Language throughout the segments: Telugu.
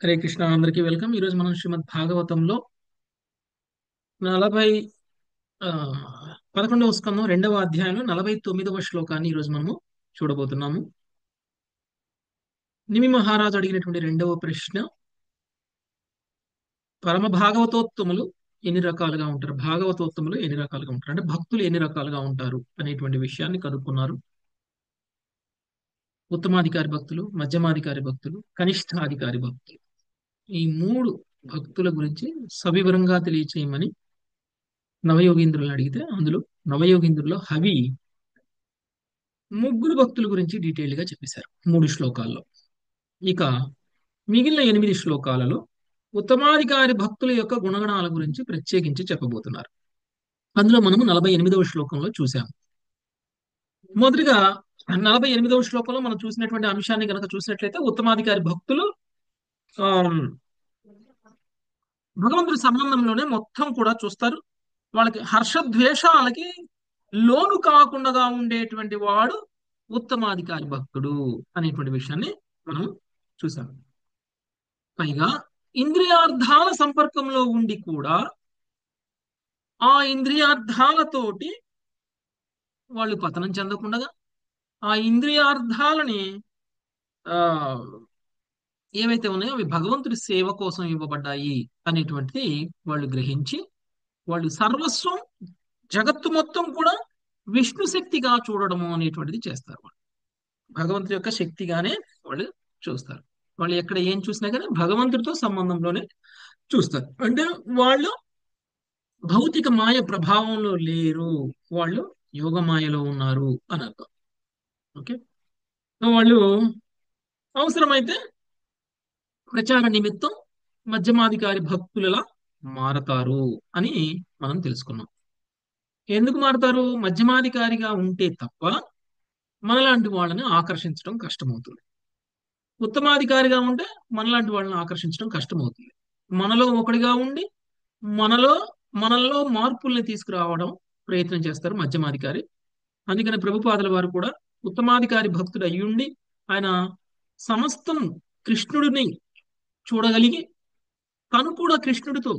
హరే కృష్ణ, అందరికీ వెల్కమ్. ఈరోజు మనం శ్రీమద్ భాగవతంలో 40 ఆ 11వ స్కందం 2వ అధ్యాయంలో 49వ శ్లోకాన్ని ఈరోజు మనము చూడబోతున్నాము. నిమి మహారాజు అడిగినటువంటి రెండవ ప్రశ్న, పరమ భాగవతోత్తములు ఎన్ని రకాలుగా ఉంటారు, భాగవతోత్తములు ఎన్ని రకాలుగా ఉంటారు అంటే భక్తులు ఎన్ని రకాలుగా ఉంటారు అనేటువంటి విషయాన్ని కనుక్కున్నారు. ఉత్తమాధికారి భక్తులు, మధ్యమాధికారి భక్తులు, కనిష్టాధికారి భక్తులు, ఈ మూడు భక్తుల గురించి సవివరంగా తెలియచేయమని నవయోగీంద్రులను అడిగితే, అందులో నవయోగీంద్రులో హవి ముగ్గురు భక్తుల గురించి డీటెయిల్ గా చెప్పేశారు 3 శ్లోకాల్లో. ఇక మిగిలిన 8 శ్లోకాలలో ఉత్తమాధికారి భక్తుల యొక్క గుణగణాల గురించి ప్రత్యేకించి చెప్పబోతున్నారు. అందులో మనము 48వ శ్లోకంలో చూసాము. మొదటిగా 48వ శ్లోకంలో మనం చూసినటువంటి అంశాన్ని కనుక చూసినట్లయితే, ఉత్తమాధికారి భక్తులు ఆమ్, భగవంతుడి సంబంధంలోనే మొత్తం కూడా చూస్తారు. వాళ్ళకి హర్షద్వేషాలకి లోను కాకుండా ఉండేటువంటి వాడు ఉత్తమాధికారి భక్తుడు అనేటువంటి విషయాన్ని మనం చూసాం. పైగా ఇంద్రియార్థాల సంపర్కంలో ఉండి కూడా ఆ ఇంద్రియార్థాలతోటి వాళ్ళు పతనం చెందకుండా, ఆ ఇంద్రియార్థాలని ఆ ఏవైతే ఉన్నాయో అవి భగవంతుడి సేవ కోసం ఇవ్వబడ్డాయి అనేటువంటిది వాళ్ళు గ్రహించి, వాళ్ళు సర్వస్వం జగత్తు మొత్తం కూడా విష్ణు శక్తిగా చూడడము అనేటువంటిది చేస్తారు. వాళ్ళు భగవంతుడి యొక్క శక్తిగానే వాళ్ళు చూస్తారు. వాళ్ళు ఎక్కడ ఏం చూసినా కానీ భగవంతుడితో సంబంధంలోనే చూస్తారు. అంటే వాళ్ళు భౌతిక మాయ ప్రభావంలో లేరు, వాళ్ళు యోగ మాయలో ఉన్నారు అని అర్థం. ఓకే, సో వాళ్ళు అవసరమైతే ప్రచార నిమిత్తం మధ్యమాధికారి భక్తులలా మారతారు అని మనం తెలుసుకున్నాం. ఎందుకు మారతారు? మధ్యమాధికారిగా ఉంటే తప్ప మనలాంటి వాళ్ళని ఆకర్షించడం కష్టమవుతుంది. ఉత్తమాధికారిగా ఉంటే మనలాంటి వాళ్ళని ఆకర్షించడం కష్టమవుతుంది. మనలో ఒకడిగా ఉండి మనలో మనల్లో మార్పుల్ని తీసుకురావడం ప్రయత్నం చేస్తారు మధ్యమాధికారి. అందుకని ప్రభుపాదుల వారు కూడా ఉత్తమాధికారి భక్తుడు అయ్యుండి, ఆయన సమస్తం కృష్ణుడిని చూడగలిగి తను కూడా కృష్ణుడితో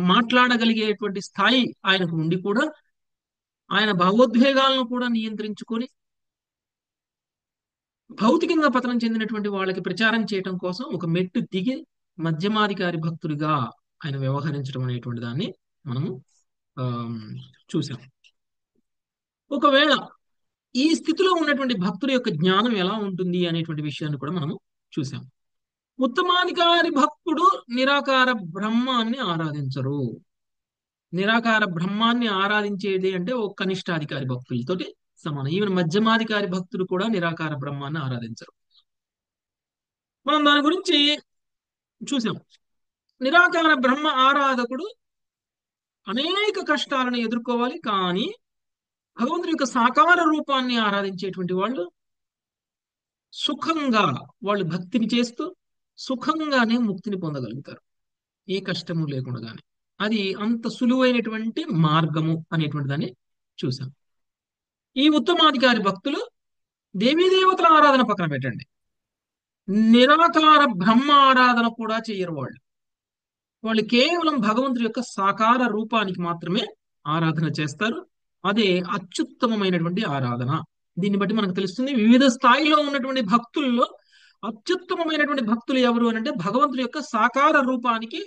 మాట్లాడగలిగేటువంటి స్థాయి ఆయనకు ఉండి కూడా ఆయన భావోద్వేగాలను కూడా నియంత్రించుకొని భౌతికంగా పతనం చెందినటువంటి వాళ్ళకి ప్రచారం చేయటం కోసం ఒక మెట్టు దిగి మధ్యమాధికారి భక్తుడిగా ఆయన వ్యవహరించడం అనేటువంటి దాన్ని మనము ఆ చూసాం. ఒకవేళ ఈ స్థితిలో ఉన్నటువంటి భక్తుడి యొక్క జ్ఞానం ఎలా ఉంటుంది అనేటువంటి విషయాన్ని కూడా మనము చూసాం. ఉత్తమాధికారి భక్తుడు నిరాకార బ్రహ్మాన్ని ఆరాధించరు. నిరాకార బ్రహ్మాన్ని ఆరాధించేది అంటే ఓ కనిష్టాధికారి భక్తులతోటి సమానం. ఈవెన్ మధ్యమాధికారి భక్తుడు కూడా నిరాకార బ్రహ్మాన్ని ఆరాధించరు. మనం దాని గురించి చూసాం. నిరాకార బ్రహ్మ ఆరాధకుడు అనేక కష్టాలను ఎదుర్కోవాలి, కానీ భగవంతుడి యొక్క సాకార రూపాన్ని ఆరాధించేటువంటి వాళ్ళు సుఖంగా, వాళ్ళు భక్తిని చేస్తూ సుఖంగానే ముక్తిని పొందగలుగుతారు, ఏ కష్టము లేకుండానే. అది అంత సులువైనటువంటి మార్గము అనేటువంటి దాన్ని చూసాం. ఈ ఉత్తమాధికారి భక్తులు దేవీదేవతల ఆరాధన పక్కన పెట్టండి, నిరాకార బ్రహ్మ ఆరాధన కూడా చెయ్యరు. వాళ్ళు వాళ్ళు కేవలం భగవంతుడి యొక్క సాకార రూపానికి మాత్రమే ఆరాధన చేస్తారు. అదే అత్యుత్తమమైనటువంటి ఆరాధన. దీన్ని బట్టి మనకు తెలుస్తుంది, వివిధ స్థాయిలో ఉన్నటువంటి భక్తుల్లో అత్యుత్తమమైనటువంటి భక్తులు ఎవరు అని అంటే భగవంతుడి యొక్క సాకార రూపానికి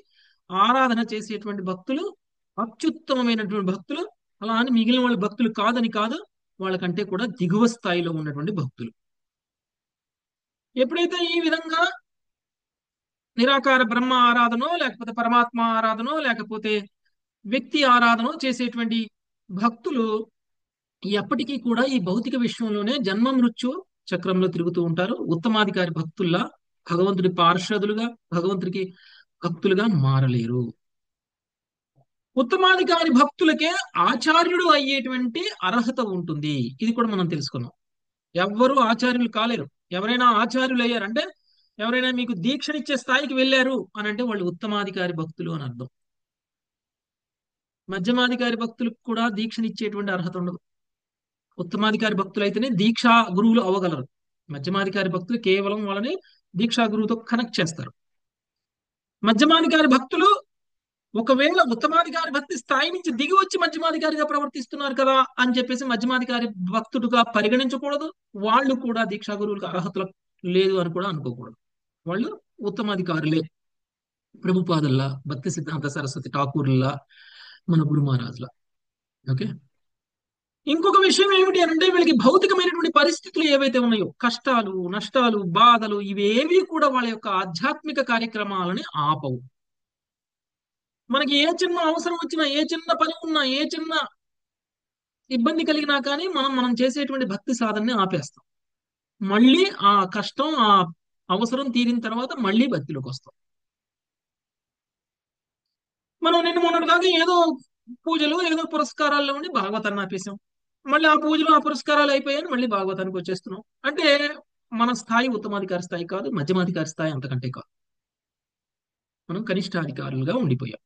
ఆరాధన చేసేటువంటి భక్తులు అత్యుత్తమమైనటువంటి భక్తులు. అలా అని మిగిలిన వాళ్ళ భక్తులు కాదని కాదు, వాళ్ళకంటే కూడా దిగువ స్థాయిలో ఉన్నటువంటి భక్తులు. ఎప్పుడైతే ఈ విధంగా నిరాకార బ్రహ్మ ఆరాధనో లేకపోతే పరమాత్మ ఆరాధనో లేకపోతే వ్యక్తి ఆరాధనో చేసేటువంటి భక్తులు ఎప్పటికీ కూడా ఈ భౌతిక విశ్వంలోనే జన్మ మృత్యు చక్రంలో తిరుగుతూ ఉంటారు. ఉత్తమాధికారి భక్తుల్లా భగవంతుడి పార్షదులుగా, భగవంతుడికి భక్తులుగా మారలేరు. ఉత్తమాధికారి భక్తులకే ఆచార్యుడు అయ్యేటువంటి అర్హత ఉంటుంది. ఇది కూడా మనం తెలుసుకున్నాం. ఎవ్వరూ ఆచార్యులు కాలేరు. ఎవరైనా ఆచార్యులు అయ్యారంటే, ఎవరైనా మీకు దీక్షనిచ్చే స్థాయికి వెళ్ళారు అని అంటే వాళ్ళు ఉత్తమాధికారి భక్తులు అని అర్థం. మధ్యమాధికారి భక్తులకు కూడా దీక్షనిచ్చేటువంటి అర్హత ఉండదు. ఉత్తమాధికారి భక్తులు అయితేనే దీక్షా గురువులు అవ్వగలరు. మధ్యమాధికారి భక్తులు కేవలం వాళ్ళని దీక్షా గురువుతో కనెక్ట్ చేస్తారు. మధ్యమాధికారి భక్తులు ఒకవేళ ఉత్తమాధికారి భక్తి స్థాయి నుంచి దిగి వచ్చి మధ్యమాధికారిగా ప్రవర్తిస్తున్నారు కదా అని చెప్పేసి మధ్యమాధికారి భక్తుడుగా పరిగణించకూడదు. వాళ్ళు కూడా దీక్షా గురువులకు అర్హతలు లేదు అని కూడా అనుకోకూడదు. వాళ్ళు ఉత్తమాధికారులే. ప్రభుపాదుల్లా, భక్తి సిద్ధాంత సరస్వతి ఠాకూర్లా, మన గురు మహారాజుల. ఓకే. ఇంకొక విషయం ఏమిటి అంటే వీళ్ళకి భౌతికమైనటువంటి పరిస్థితులు ఏవైతే ఉన్నాయో, కష్టాలు, నష్టాలు, బాధలు, ఇవేవి కూడా వాళ్ళ యొక్క ఆధ్యాత్మిక కార్యక్రమాలని ఆపవు. మనకి ఏ చిన్న అవసరం వచ్చినా, ఏ చిన్న పని ఉన్నా, ఏ చిన్న ఇబ్బంది కలిగినా కానీ మనం చేసేటువంటి భక్తి సాధనని ఆపేస్తాం. మళ్ళీ ఆ కష్టం, ఆ అవసరం తీరిన తర్వాత మళ్ళీ భక్తిలోకి వస్తాం. మనం నిన్న మొన్నటి దాకా ఏదో పూజలు, ఏదో పురస్కారాల్లో ఉండి భాగవతాన్ని ఆపేసాం. మళ్ళీ ఆ పూజలు, ఆ పురస్కారాలు అయిపోయాయని మళ్ళీ భాగవతానికి వచ్చేస్తున్నాం. అంటే మన స్థాయి ఉత్తమాధికారి స్థాయి కాదు, మధ్యమాధికారి స్థాయి అంతకంటే కాదు. మనం కనిష్టాధికారులుగా ఉండిపోయాం.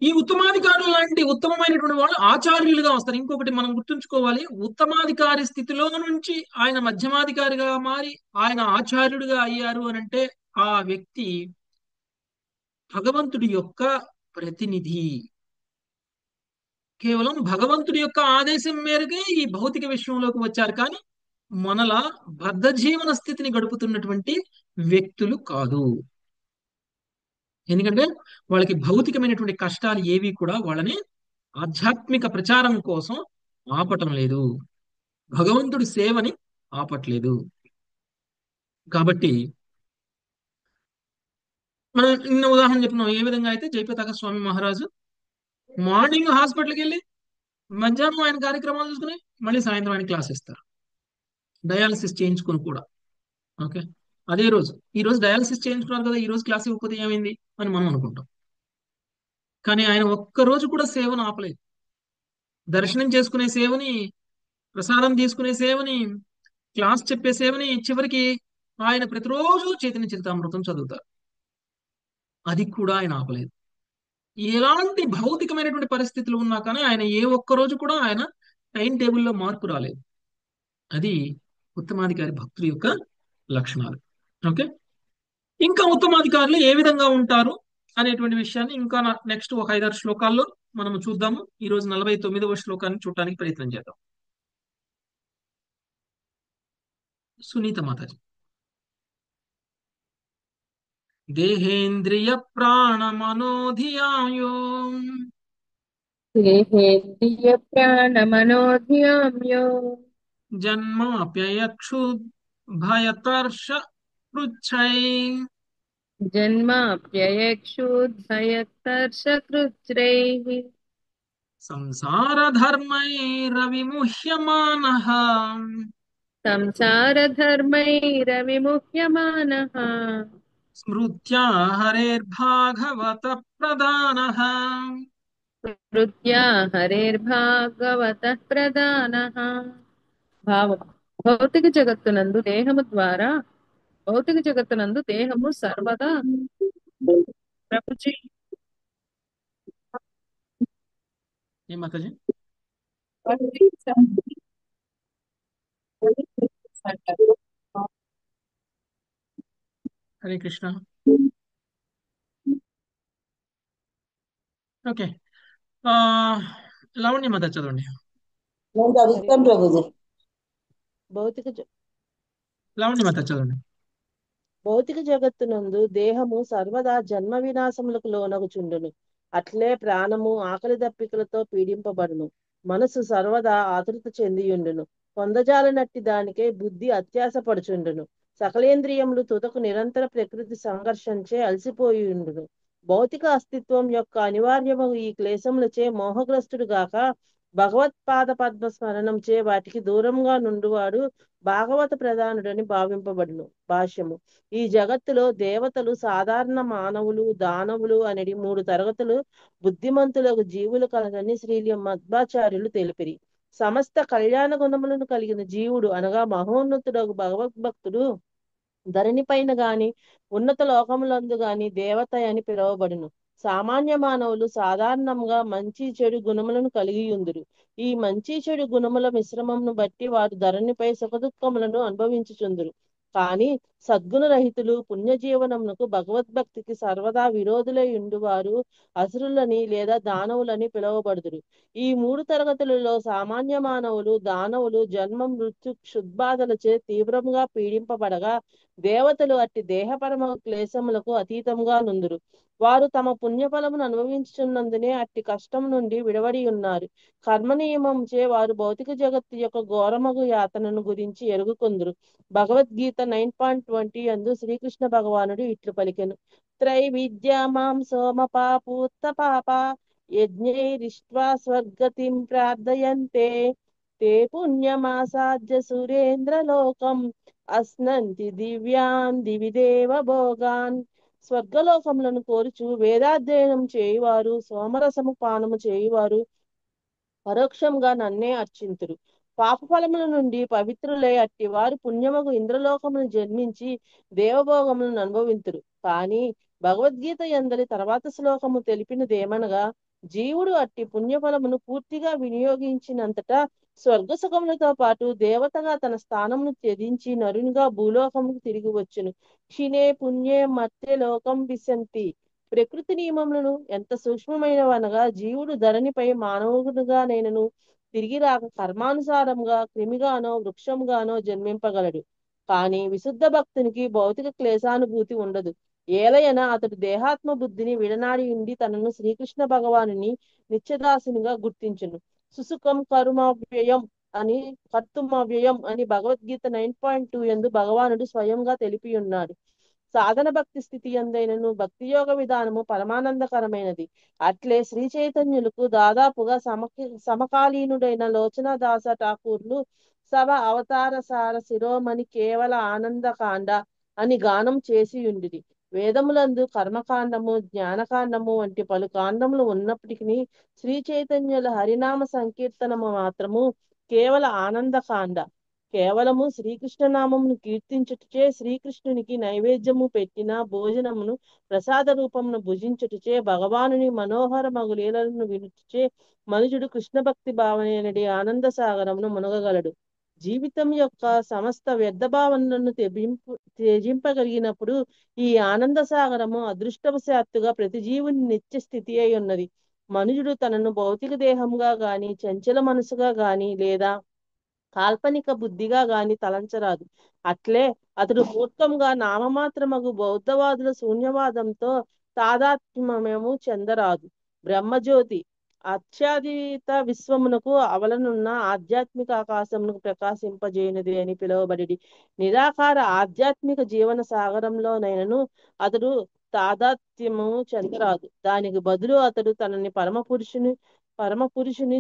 ఈ ఉత్తమాధికారులు లాంటి ఉత్తమమైనటువంటి వాళ్ళు ఆచార్యులుగా వస్తారు. ఇంకొకటి మనం గుర్తుంచుకోవాలి, ఉత్తమాధికారి స్థితిలో నుంచి ఆయన మధ్యమాధికారిగా మారి ఆయన ఆచార్యుడిగా అయ్యారు అని అంటే ఆ వ్యక్తి భగవంతుడి యొక్క ప్రతినిధి. కేవలం భగవంతుడి యొక్క ఆదేశం మేరకే ఈ భౌతిక విశ్వంలోకి వచ్చారు, కానీ మనలా బద్ధ జీవన స్థితిని గడుపుతున్నటువంటి వ్యక్తులు కాదు. ఎందుకంటే వాళ్ళకి భౌతికమైనటువంటి కష్టాలు ఏవి కూడా వాళ్ళని ఆధ్యాత్మిక ప్రచారం కోసం ఆపటం లేదు, భగవంతుడి సేవని ఆపట్లేదు. కాబట్టి మనం నిన్న ఉదాహరణ చెప్పినాం. ఏ విధంగా అయితే జయప్రతాక స్వామి మహారాజు మార్నింగ్ హాస్పిటల్కి వెళ్ళి మధ్యాహ్నం ఆయన కార్యక్రమాలు చూసుకుని మళ్ళీ సాయంత్రం ఆయన క్లాస్ ఇస్తారు, డయాలసిస్ చేయించుకుని కూడా. ఓకే. అదే రోజు, ఈ రోజు డయాలసిస్ చేయించుకున్నారు కదా, ఈ రోజు క్లాస్ ఇవ్వకపోతే ఏమైంది అని మనం అనుకుంటాం. కానీ ఆయన ఒక్క రోజు కూడా సేవను ఆపలేదు. దర్శనం చేసుకునే సేవని, ప్రసాదం తీసుకునే సేవని, క్లాస్ చెప్పే సేవని, చివరికి ఆయన ప్రతిరోజు చైతన్య చరితామృతం చదువుతారు. అది కూడా ఆయన ఆపలేదు. ఎలాంటి భౌతికమైనటువంటి పరిస్థితులు ఉన్నా కానీ ఆయన ఏ ఒక్క రోజు కూడా ఆయన టైం టేబుల్లో మార్పు రాలేదు. అది ఉత్తమాధికారి భక్తుల యొక్క లక్షణాలు. ఓకే. ఇంకా ఉత్తమాధికారులు ఏ విధంగా ఉంటారు అనేటువంటి విషయాన్ని ఇంకా నెక్స్ట్ ఒక 5-6 శ్లోకాల్లో మనం చూద్దాము. ఈ రోజు 49వ శ్లోకాన్ని చూడటానికి ప్రయత్నం చేద్దాం. సునీత మాతాజీ. దేహేంద్రియ ప్రాణమనోధియాయో దేహేంద్రియ ప్రాణమనోధియామ్యో జన్మాప్యయక్షు భయతర్ష పృచ్ఛై జన్మాప్యయక్షుద్ధయతర్షకృచ్రైః సంసారధర్మైరవిముహ్యమానః సంసారధర్మైరవిముహ్యమానః స్మృత్యా హరేర్భాగవత ప్రధానః. హృద్యా హరేర్భాగవతః ప్రధానః. భావం: భౌతిక జగత్తునందు దేహము సర్వదా ప్రభుజీ ఏం మాతాజీ? హరే కృష్ణ. ఓకే. లావణ్య మాత చదవండి. నేను చదువుతాను ప్రభుజీ. భౌతిక లావణ్య మాత చదవండి. భౌతిక జగత్తునందు దేహము సర్వదా జన్మ వినాశములకు లోనగుచుండును. అట్లే ప్రాణము ఆకలి దప్పికలతో పీడింపబడును. మనసు సర్వదా ఆతృత చెందియుండును. పొందజాలనట్టి దానికే బుద్ధి అత్యాస పడుచుండును. సకలేంద్రియములు తుదకు నిరంతర ప్రకృతి సంఘర్షంచే అలసిపోయియుండును. భౌతిక అస్తిత్వం యొక్క అనివార్యము ఈ క్లేశములచే మోహగ్రస్తుడు గాక భగవత్పాద పద్మ స్మరణంచే వాటికి దూరంగా నుండువాడు భాగవత ప్రధానుడని భావింపబడును. భాష్యము: ఈ జగత్తులో దేవతలు, సాధారణ మానవులు, దానవులు అనేది 3 తరగతులు బుద్ధిమంతులకు జీవులు కలదని శ్రీల మధ్వాచార్యులు తెలిపిరి. సమస్త కళ్యాణ గుణములను కలిగిన జీవుడు అనగా మహోన్నతుడు భగవద్భక్తుడు ధరణి పైన గాని ఉన్నత లోకములందు గాని దేవత అని పిలువబడును. సామాన్య మానవులు సాధారణంగా మంచి చెడు గుణములను కలిగి ఉందురు. ఈ మంచి చెడు గుణముల మిశ్రమమును బట్టి వారు ధరణిపై సుఖదుఖములను అనుభవించుచుందురు. కానీ సద్గుణరహితులు పుణ్యజీవనమునకు భగవద్భక్తికి సర్వదా విరోధులై ఉండువారు అసురులని లేదా దానవులని పిలువబడుదురు. ఈ 3 తరగతులలో సామాన్య మానవులు, దానవులు జన్మ మృత్యు క్షుద్బాధలచే తీవ్రంగా పీడింపబడగా, దేవతలు అట్టి దేహపరమ క్లేశములకు అతీతముగా నుందురు. వారు తమ పుణ్యఫలమును అనుభవించుచున్నందునే అట్టి కష్టం నుండి విడవడి ఉన్నారు. కర్మ నియమంచే వారు భౌతిక జగత్తు యొక్క ఘోరమగు యాతనను గురించి ఎరుగుకొందురు. భగవద్గీత 9:20 యందు శ్రీకృష్ణ భగవానుడు ఇట్లు పలికెను: త్రైవిద్యామాం సోమపాపూత్త పాప యజ్ఞైరిష్ట్వా స్వర్గతిం ప్రార్థయంతే తే పుణ్యమాసాద్య సురేంద్రలోకం అస్నంతి దివ్యాన్ దివిదేవ భోగాన్. స్వర్గలోకములను కోరుచు వేదాధ్యయనం చేయువారు, సోమరసము పానము చేయువారు పరోక్షంగా నన్నే అర్చింతురు. పాపఫలముల నుండి పవిత్రులై అట్టి వారు పుణ్యమగు ఇంద్రలోకమును జన్మించి దేవభోగములను అనుభవింతురు. కానీ భగవద్గీత యందలి తర్వాత శ్లోకము తెలిపినదేమనగా, జీవుడు అట్టి పుణ్యఫలమును పూర్తిగా వినియోగించినంతటా స్వర్గసుఖములతో పాటు దేవతగా తన స్థానమును త్యజించి నరునిగా భూలోకముకు తిరిగి వచ్చును. క్షిణే పుణ్యే మర్త్య లోకం విశంతి. ప్రకృతి నియమములను ఎంత సూక్ష్మమైనవనగా, జీవుడు ధరణిపై మానవుడుగా నేనను తిరిగి రాక కర్మానుసారంగా క్రిమిగానో వృక్షముగానో జన్మింపగలడు. కానీ విశుద్ధ భక్తునికి భౌతిక క్లేశానుభూతి ఉండదు. ఏలయన అతడు దేహాత్మ బుద్ధిని విడనాడి ఉండి తనను శ్రీకృష్ణ భగవానుని నిత్యదాసునిగా గుర్తించును. సుసుఖం కర్మవ్యయం అని కర్తుమవ్యయం అని భగవద్గీత 9:2 యందు భగవానుడు స్వయంగా తెలిపి ఉన్నాడు. సాధన భక్తి స్థితి ఎందైనను భక్తి యోగ విధానము పరమానందకరమైనది. అట్లే శ్రీ చైతన్యులకు దాదాపుగా సమకాలీనుడైన లోచనదాస ఠాకూర్లు సభ అవతార సార శిరోమణి కేవల ఆనందకాండ అని గానం చేసి ఉండిరి. వేదములందు కర్మకాండము, జ్ఞానకాండము వంటి పలు కాండములు ఉన్నప్పటికీ శ్రీ చైతన్యుల హరినామ సంకీర్తనము మాత్రము కేవల ఆనందకాండ. కేవలము శ్రీకృష్ణ నామమును కీర్తించుటచే, శ్రీకృష్ణునికి నైవేద్యము పెట్టిన భోజనమును ప్రసాద రూపమును భుజించుటచే, భగవానుని మనోహర మగు లీలలను వినుటచే మనుజుడు కృష్ణ భక్తి భావనడి ఆనంద సాగరమును మునగగలడు. జీవితం యొక్క సమస్త వ్యర్థ భావనలను త్యజింపగలిగినప్పుడు ఈ ఆనంద సాగరము అదృష్టవశాత్తుగా ప్రతి జీవుని నిత్య స్థితి అయి ఉన్నది. మనుజుడు తనను భౌతిక దేహంగా గాని, చంచల మనసుగా గాని, లేదా కాల్పనిక బుద్ధిగా గాని తలంచరాదు. అట్లే అతడు మూర్ఖంగా నామమాత్రమగు బౌద్ధవాదుల శూన్యవాదంతో తాదాత్మ్యము చెందరాదు. బ్రహ్మజ్యోతి అత్యాతీత విశ్వమునకు అవలనున్న ఆధ్యాత్మిక ఆకాశమునకు ప్రకాశింపజేయునది అని పిలువబడి నిరాకార ఆధ్యాత్మిక జీవన సాగరంలోనైనను అతడు తాదాత్మ్యము చెందరాదు. దానికి బదులు అతడు తనని పరమపురుషుని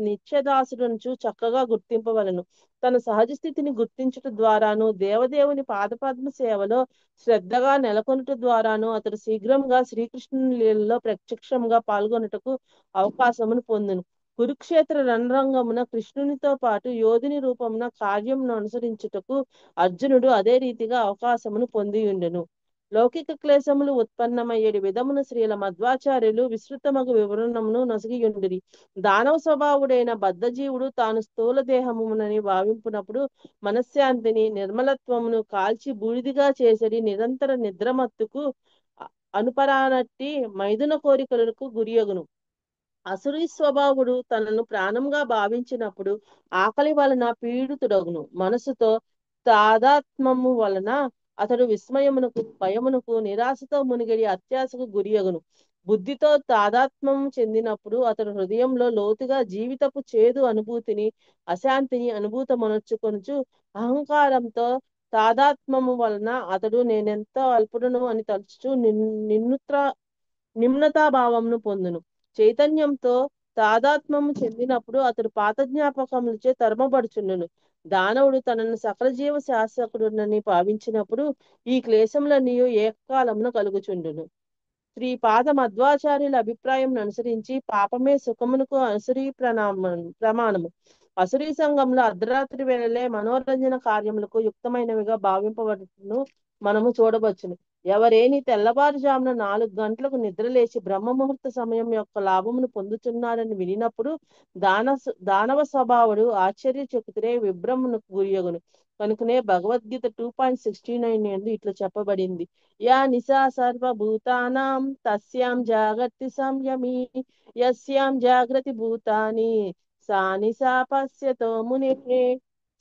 నిత్యదాసుడుంచు చక్కగా గుర్తింపవలను. తన సహజ స్థితిని గుర్తించుట ద్వారాను, దేవదేవుని పాదపద్మ సేవలో శ్రద్ధగా నెలకొనుట ద్వారాను అతడు శీఘ్రంగా శ్రీకృష్ణుని లీలలో ప్రత్యక్షంగా పాల్గొనుటకు అవకాశమును పొందును. కురుక్షేత్ర రణరంగమున కృష్ణునితో పాటు యోధుని రూపమున కార్యమును అనుసరించుటకు అర్జునుడు అదే రీతిగా అవకాశమును పొందియుండెను. లౌకిక క్లేశములు ఉత్పన్నమయ్యేటి విధమున శ్రీల మధ్వాచార్యులు విస్తృతమగు వివరణమును నొసగియుండిరి. దానవ స్వభావుడైన బద్ధజీవుడు తాను స్థూల దేహమునని భావింపునప్పుడు మనశ్శాంతిని, నిర్మలత్వమును కాల్చి బూడిదిగా చేసడి నిరంతర నిద్రమత్తుకు అనుపరానట్టి మైదున కోరికలకు గురియగును. అసురీ స్వభావుడు తనను ప్రాణంగా భావించినప్పుడు ఆకలి వలన పీడితుడగును. మనసుతో తాదాత్మము వలన అతడు విస్మయమునకు, భయమునకు, నిరాశతో మునిగడి అత్యాశకు గురియగును. బుద్ధితో తాదాత్మ్యం చెందినప్పుడు అతడు హృదయంలో లోతుగా జీవితపు చేదు అనుభూతిని, అశాంతిని అనుభూతమనర్చుకొనుచు అహంకారంతో తాదాత్మ్యము వలన అతడు నేనెంతో అల్పుడను అని తలుచుచు నిమ్నతాభావమును పొందును. చైతన్యంతో తాదాత్మ్యము చెందినప్పుడు అతడు పాత జ్ఞాపకములచే తరమబడుచుండును. దానవుడు తనను సకల జీవ శాసకుడునని భావించినప్పుడు ఈ క్లేశములన్నీ ఏకకాలమున కలుగుచుండును. శ్రీపాద మధ్వాచార్యుల అభిప్రాయం అనుసరించి పాపమే సుఖమునకు అసురీ ప్రమాణము. అసురీ సంఘంలో అర్ధరాత్రి వేళలే మనోరంజన కార్యములకు యుక్తమైనవిగా భావింపబడును మనము చూడవచ్చును. ఎవరేని తెల్లవారుజామున 4 గంటలకు నిద్రలేచి బ్రహ్మముహూర్త సమయం యొక్క లాభమును పొందుతున్నారని వినినప్పుడు దానవ స్వభావుడు ఆశ్చర్యచకితుడై విభ్రమునకు గురియగును. కనుకనే భగవద్గీత 2.69 యందు ఇట్లా చెప్పబడింది. యా నిశా సర్వభూతానాం తస్యాం జాగర్తి సంయమి యస్యాం జాగ్రత్త భూతాని సా నిశా పశ్యతో మునే.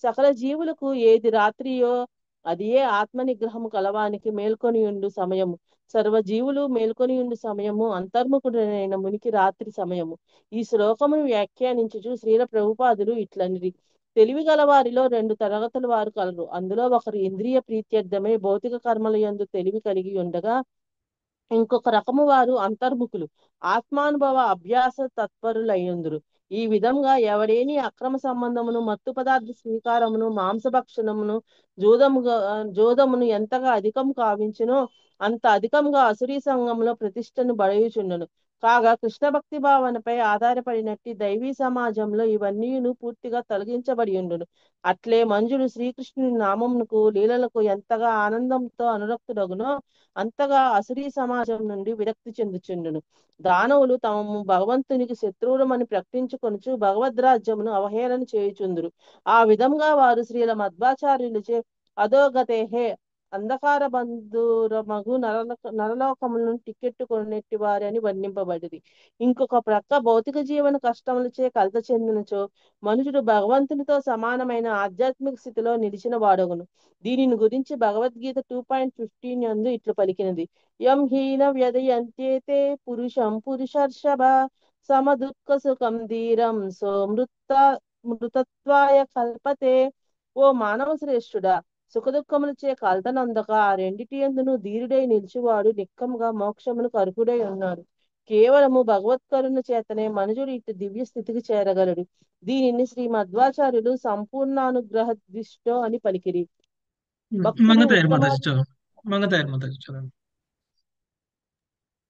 సకల జీవులకు ఏది రాత్రియో అది ఏ ఆత్మ నిగ్రహము కలవానికి మేల్కొనియుండు సమయము. సర్వజీవులు మేల్కొనియుండు సమయము అంతర్ముఖుడైన మునికి రాత్రి సమయము. ఈ శ్లోకమును వ్యాఖ్యానించుచు శ్రీల ప్రభుపాదులు ఇట్లనిరి. తెలివి గల వారిలో 2 తరగతుల వారు కలరు. అందులో ఒకరు ఇంద్రియ ప్రీత్యర్థమై భౌతిక కర్మల యందు తెలివి కలిగి ఉండగా, ఇంకొక రకము వారు అంతర్ముఖులు, ఆత్మానుభవ అభ్యాస తత్పరులయ్యుందురు. ఈ విధంగా ఎవడేని అక్రమ సంబంధమును, మత్తు పదార్థ స్వీకారమును, మాంసభక్షణమును, జోదమును ఎంతగా అధికం కావించునో అంత అధికంగా అసురీ సంఘంలో ప్రతిష్టను బడయుచుండును. కాగా కృష్ణ భక్తి భావనపై ఆధారపడినట్టి దైవీ సమాజంలో ఇవన్నీను పూర్తిగా తొలగించబడి ఉండును. అట్లే మంజుడు శ్రీకృష్ణుని నామమునకు లీలలకు ఎంతగా ఆనందంతో అనురక్తుడగునో అంతగా అసురీ సమాజం నుండి విరక్తి చెందుచుండును. దానవులు తమము భగవంతునికి శత్రువులమని ప్రకటించుకొనుచు భగవద్రాజ్యమును అవహేళన చేయుచుందురు. ఆ విధంగా వారు శ్రీల మధ్వాచార్యులచే అధోగతేహే అంధకార బంధురమగు నరలోకములను టికెట్టు కొనెట్టి వారి అని వర్ణింపబడింది. ఇంకొక ప్రక్క భౌతిక జీవన కష్టములచే కలత చెందినచో మనుషుడు భగవంతునితో సమానమైన ఆధ్యాత్మిక స్థితిలో నిలిచిన వాడగును. దీనిని గురించి భగవద్గీత 2.15 యందు ఇట్లు పలికినది. యం హీన వ్యదయంత్యేతే పురుషం పురుషర్షభ సమదుఃఖ సుఖం ధీరం మృతత్వాయ కల్పతే. ఓ మానవ శ్రేష్ఠుడా, సుఖదుఖములచే కలతనందక ఆ రెండిటి యందును ధీరుడై నిలిచివాడు నిక్కముగా మోక్షమునకు అర్హుడై ఉన్నాడు. కేవలము భగవత్కరుణ చేతనే మనుజుడు ఇటు దివ్య స్థితికి చేరగలడు. దీనిని శ్రీ మధ్వాచార్యులు సంపూర్ణానుగ్రహ దిష్టో అని పలికిరి. భక్తుడు మంగతాయర్ మాతాజీ ఉత్తమాది. చదవండి. మంగతాయర్ మాతాజీ చదవండి.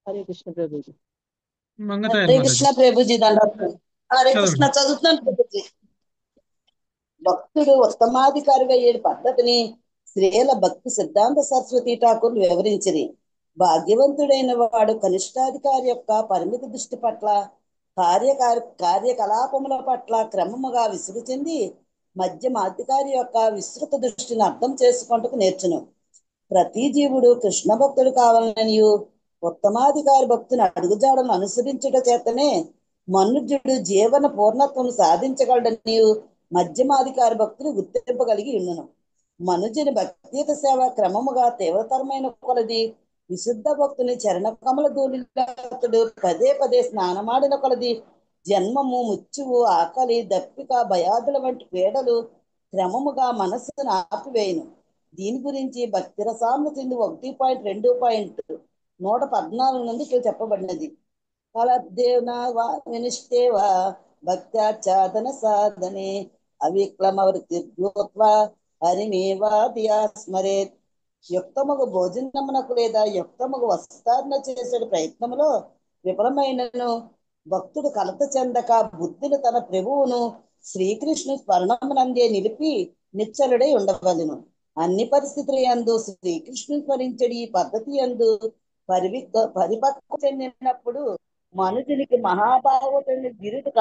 హరే కృష్ణ ప్రభుజీ. మంగతాయర్ హరే మాతాజీ కృష్ణ ప్రభుజీ దండాలు. హరే కృష్ణ చదవండి. చదువుతున్నాను ప్రభుజీ. భక్తుడు ఉత్తమాధికారిగా అయ్యే పద్ధతిని శ్రీల భక్తి సిద్ధాంత సరస్వతి ఠాకూర్ వివరించిరి. భాగ్యవంతుడైన వాడు కనిష్టాధికారి యొక్క పరిమిత దృష్టి పట్ల, కార్యకలాపముల పట్ల క్రమముగా విసుగు చెంది మధ్యమాధికారి యొక్క విస్తృత దృష్టిని అర్థం చేసుకుంటూ నేర్చును. ప్రతి జీవుడు కృష్ణ భక్తుడు కావాలనియు ఉత్తమాధికారి భక్తుని అడుగుజాడలను అనుసరించుట చేతనే మనుజుడు జీవన పూర్ణత్వం సాధించగలడనియు మధ్యమాధికారి భక్తులు గుర్తింపగలిగి ఉండును. మనుజుని భక్తియుత సేవ క్రమముగా తీవ్రతరమైన కొలది విశుద్ధ భక్తుని చరణ కమల ధూళితుడు పదే పదే స్నానమాడిన కొలది జన్మము, ముత్యువు, ఆకలి, దప్పిక, భయాదుల వంటి పీడలు క్రమముగా మనస్సును ఆపివేయును. దీని గురించి భక్తి రసామృతిందు 1.2.114 నుండి ఇక్కడ చెప్పబడినది. ఫలదేవనా వినిష్టేవా భక్త్యాచ్ఛాదన సాధనే అవిక్లమవృత్తిర్భూత్వా హరిమేవాదియా స్మరేత్. యుక్తముగు భోజనమునకు లేదా యుక్తముగు వస్త్రాధన చేసే ప్రయత్నములో విఫలమైనను భక్తుడు కలత చెందక బుద్ధిని తన ప్రభువును శ్రీకృష్ణు స్మరణమునందే నిలిపి నిశ్చలుడై ఉండవలెను. అన్ని పరిస్థితుల యందు శ్రీకృష్ణుని స్మరించడి ఈ పద్ధతి యందు పరిపక్వ చెందినప్పుడు మనుషునికి మహాభాగవతుని బిరుదు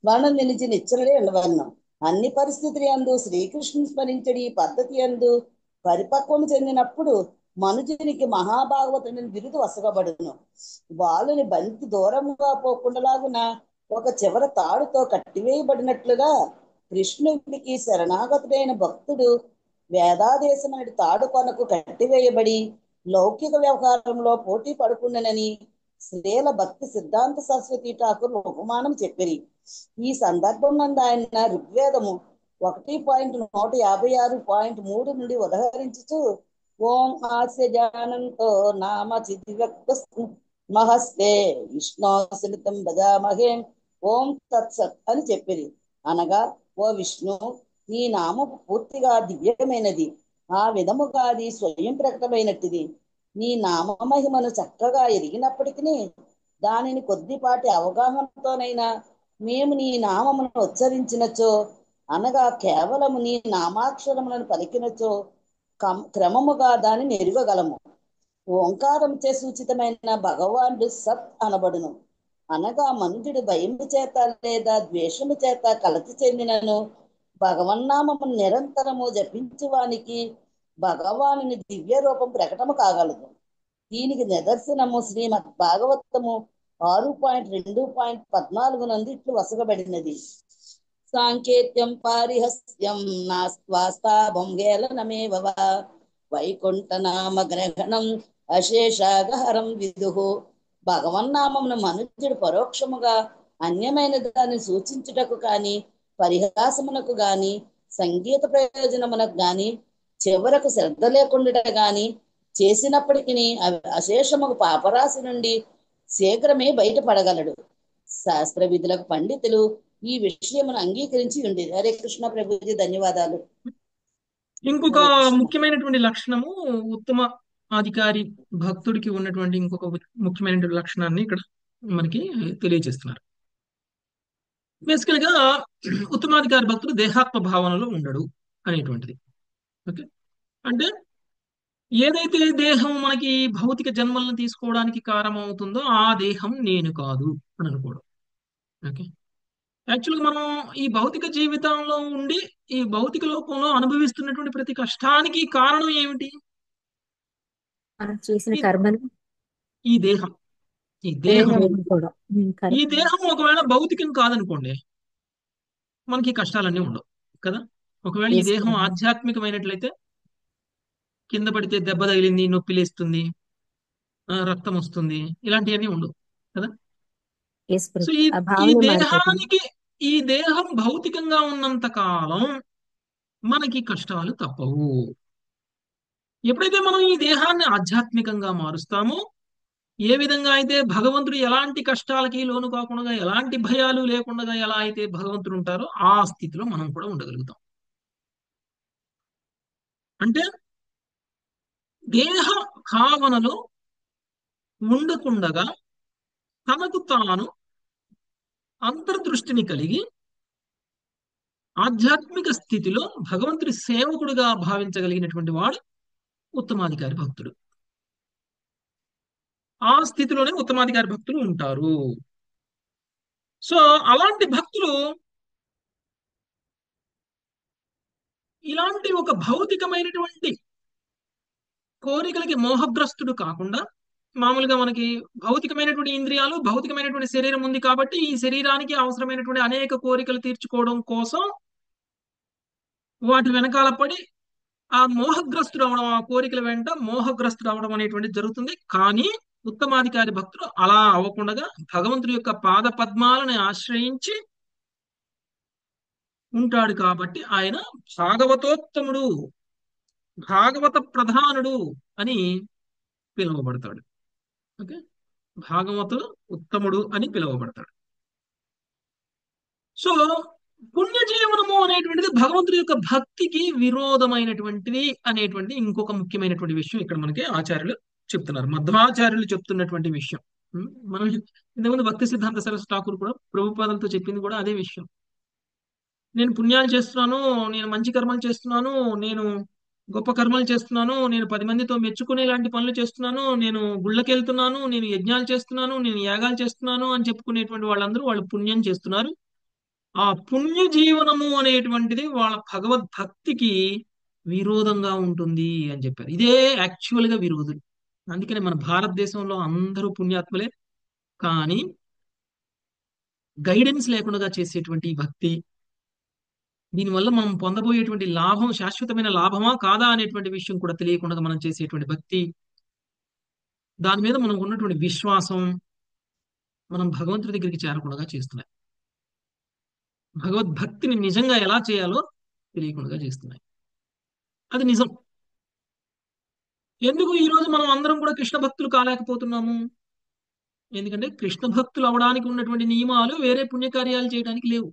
మరణం నిలిచి నిశ్చలుడే ఉండవలను. అన్ని పరిస్థితుల యందు శ్రీకృష్ణుని స్మరించడి ఈ పద్ధతి యందు పరిపక్వం చెందినప్పుడు మనుజునికి మహాభాగవతుని బిరుదు వసగబడును. బాలుని బంతి దూరముగా పోకుండాలాగున ఒక చివర తాడుతో కట్టివేయబడినట్లుగా కృష్ణుడికి శరణాగతుడైన భక్తుడు వేదాదేశమైన తాడు కొనకు కట్టివేయబడి లౌకిక వ్యవహారంలో పోటీ పడుకుండనని శ్రీల భక్తి సిద్ధాంత సరస్వతి ఠాకూర్ ఉపమానం చెప్పిరి. ఈ సందర్భం నందు ఆయన ఋగ్వేదము 1.156.3 నుండి ఉదహరించుచు ఓం ఆస్యజానంతో నామ చిద్వ్యక్త మహస్తే విష్ణోసలితం భజామహే ఓం తత్సత్ అని చెప్పిరి. అనగా, ఓ విష్ణు, నీ నామము పూర్తిగా దివ్యమైనది, ఆ విధముగా అది స్వయం ప్రకటమైనట్టిది. నీ నామ మహిమను చక్కగా ఎరిగినప్పటికీ దానిని కొద్దిపాటి అవగాహనతోనైనా మేము నీ నామమును ఉచ్చరించినచో అనగా కేవలము నీ నామాక్షరములను పలికినచో క్రమముగా దానిని ఎరుగగలము. ఓంకారముచే సూచితమైన భగవానుడు సత్ అనబడును. అనగా మనుజుడు భయము చేత లేదా ద్వేషము చేత కలత చెందినను భగవన్నామము నిరంతరము జపించువానికి భగవానుని దివ్య రూపం ప్రకటము కాగలదు. దీనికి నిదర్శనము శ్రీమద్ భాగవతము 6.2.14 నందు ఇట్లు వసగబడినది. సాంకేత్యం పారిహస్యం నాస్వాస్తాభం హేళనమేవ వైకుంఠనామ గ్రహణం అశేషాగహరం విదుహు. భగవన్నామమును మనుష్యుడు పరోక్షముగా అన్యమైన దాన్ని సూచించుటకు గాని, పరిహాసమునకు గాని, సంగీత ప్రయోజనమునకు గాని, చివరకు శ్రద్ధ లేకుండా గాని చేసినప్పటికీ అశేషముకు పాపరాశి నుండి శీఘ్రమే బయటపడగలడు. శాస్త్ర విధులకు పండితులు ఈ విషయమును అంగీకరించి ఉండేది. హరే కృష్ణ ప్రభుజీ, ధన్యవాదాలు. ఇంకొక హరే కృష్ణ. ముఖ్యమైనటువంటి లక్షణము ఉత్తమ అధికారి భక్తుడికి ఉన్నటువంటి ఇంకొక ముఖ్యమైనటువంటి లక్షణాన్ని ఇక్కడ మనకి తెలియజేస్తున్నారు. బేసికల్ గా ఉత్తమాధికారి భక్తుడు దేహాత్మ భావనలో ఉండడు అనేటువంటిది. ఓకే, అంటే ఏదైతే దేహం మనకి భౌతిక జన్మలను తీసుకోవడానికి కారణం అవుతుందో ఆ దేహం నేను కాదు అని అనుకోవడం. ఓకే, యాక్చువల్గా మనం ఈ భౌతిక జీవితంలో ఉండి ఈ భౌతిక లోకంలో అనుభవిస్తున్నటువంటి ప్రతి కష్టానికి కారణం ఏమిటి? మనం చేసిన ఈ కర్మలు ఈ దేహం ఈ దేహం కూడా ఈ కరెక్ట్. దేహం ఒకవేళ భౌతికం కాదనుకోండి, మనకి ఈ కష్టాలన్నీ ఉండవు కదా. ఒకవేళ ఈ దేహం ఆధ్యాత్మికమైనట్లయితే కింద పడితే దెబ్బ తగిలింది, నొప్పి లేస్తుంది, రక్తం వస్తుంది, ఇలాంటివన్నీ ఉండవు కదా. సో ఈ ఆ ఈ భావన మారిపోతుంది. దేహానికి ఈ దేహం భౌతికంగా ఉన్నంత కాలం మనకి కష్టాలు తప్పవు. ఎప్పుడైతే మనం ఈ దేహాన్ని ఆధ్యాత్మికంగా మారుస్తామో, ఏ విధంగా అయితే భగవంతుడు ఎలాంటి కష్టాలకి లోను కాకుండా, ఎలాంటి భయాలు లేకుండా ఎలా అయితే భగవంతుడు ఉంటారో ఆ స్థితిలో మనం కూడా ఉండగలుగుతాం. అంటే దేహ భావనలో ఉండకుండగా తనకు తాను అంతర్దృష్టిని కలిగి ఆధ్యాత్మిక స్థితిలో భగవంతుడి సేవకుడిగా భావించగలిగినటువంటి వాడు ఉత్తమాధికారి భక్తుడు. ఆ స్థితిలోనే ఉత్తమాధికారి భక్తులు ఉంటారు. సో అలాంటి భక్తులు ఇలాంటి ఒక భౌతికమైనటువంటి కోరికలకి మోహగ్రస్తుడు కాకుండా, మామూలుగా మనకి భౌతికమైనటువంటి ఇంద్రియాలు, భౌతికమైనటువంటి శరీరం ఉంది కాబట్టి ఈ శరీరానికి అవసరమైనటువంటి అనేక కోరికలు తీర్చుకోవడం కోసం వాటి వెనకాల పడి ఆ మోహగ్రస్తుడు అవడం, ఆ కోరికల వెంట మోహగ్రస్తుడు అవడం అనేటువంటిది జరుగుతుంది. కానీ ఉత్తమాధికారి భక్తుడు అలా అవ్వకుండా భగవంతుడి యొక్క పాద పద్మాలను ఆశ్రయించి ఉంటాడు కాబట్టి ఆయన భాగవతోత్తముడు, భాగవత ప్రధానుడు అని పిలువబడతాడు. ఓకే, భాగవతుడు ఉత్తముడు అని పిలువబడతాడు. సో పుణ్యజీవనము అనేటువంటిది భగవంతుడి యొక్క భక్తికి విరోధమైనటువంటిది అనేటువంటి ఇంకొక ముఖ్యమైనటువంటి విషయం ఇక్కడ మనకి ఆచార్యులు చెప్తున్నారు, మధ్వాచార్యులు చెప్తున్నటువంటి విషయం. మనం ఇంతకుముందు భక్తి సిద్ధాంత సరస్వతి ఠాకూర్ కూడా ప్రభుపాదంతో చెప్పింది కూడా అదే విషయం. నేను పుణ్యాలు చేస్తున్నాను, నేను మంచి కర్మలు చేస్తున్నాను, నేను గొప్ప కర్మలు చేస్తున్నాను, నేను 10 మందితో మెచ్చుకునే లాంటి పనులు చేస్తున్నాను, నేను గుళ్ళకి వెళ్తున్నాను, నేను యజ్ఞాలు చేస్తున్నాను, నేను యాగాలు చేస్తున్నాను అని చెప్పుకునేటువంటి వాళ్ళందరూ వాళ్ళు పుణ్యం చేస్తున్నారు. ఆ పుణ్య జీవనము అనేటువంటిది వాళ్ళ భగవద్భక్తికి విరోధంగా ఉంటుంది అని చెప్పారు. ఇదే యాక్చువల్ గా విరోధులు. అందుకని మన భారతదేశంలో అందరూ పుణ్యాత్ములే, కానీ గైడెన్స్ లేకుండా చేసేటువంటి ఈ భక్తి, దీనివల్ల మనం పొందబోయేటువంటి లాభం శాశ్వతమైన లాభమా కాదా అనేటువంటి విషయం కూడా తెలియకుండా మనం చేసేటువంటి భక్తి, దాని మీద మనకు ఉన్నటువంటి విశ్వాసం మనం భగవంతుడి దగ్గరికి చేరకుండా చేస్తున్నాయి. భగవద్భక్తిని నిజంగా ఎలా చేయాలో తెలియకుండా చేస్తున్నాయి. అది నిజం. ఎందుకు ఈరోజు మనం అందరం కూడా కృష్ణ భక్తులు కాలేకపోతున్నాము? ఎందుకంటే కృష్ణ భక్తులు అవడానికి ఉన్నటువంటి నియమాలు వేరే పుణ్యకార్యాలు చేయడానికి లేవు.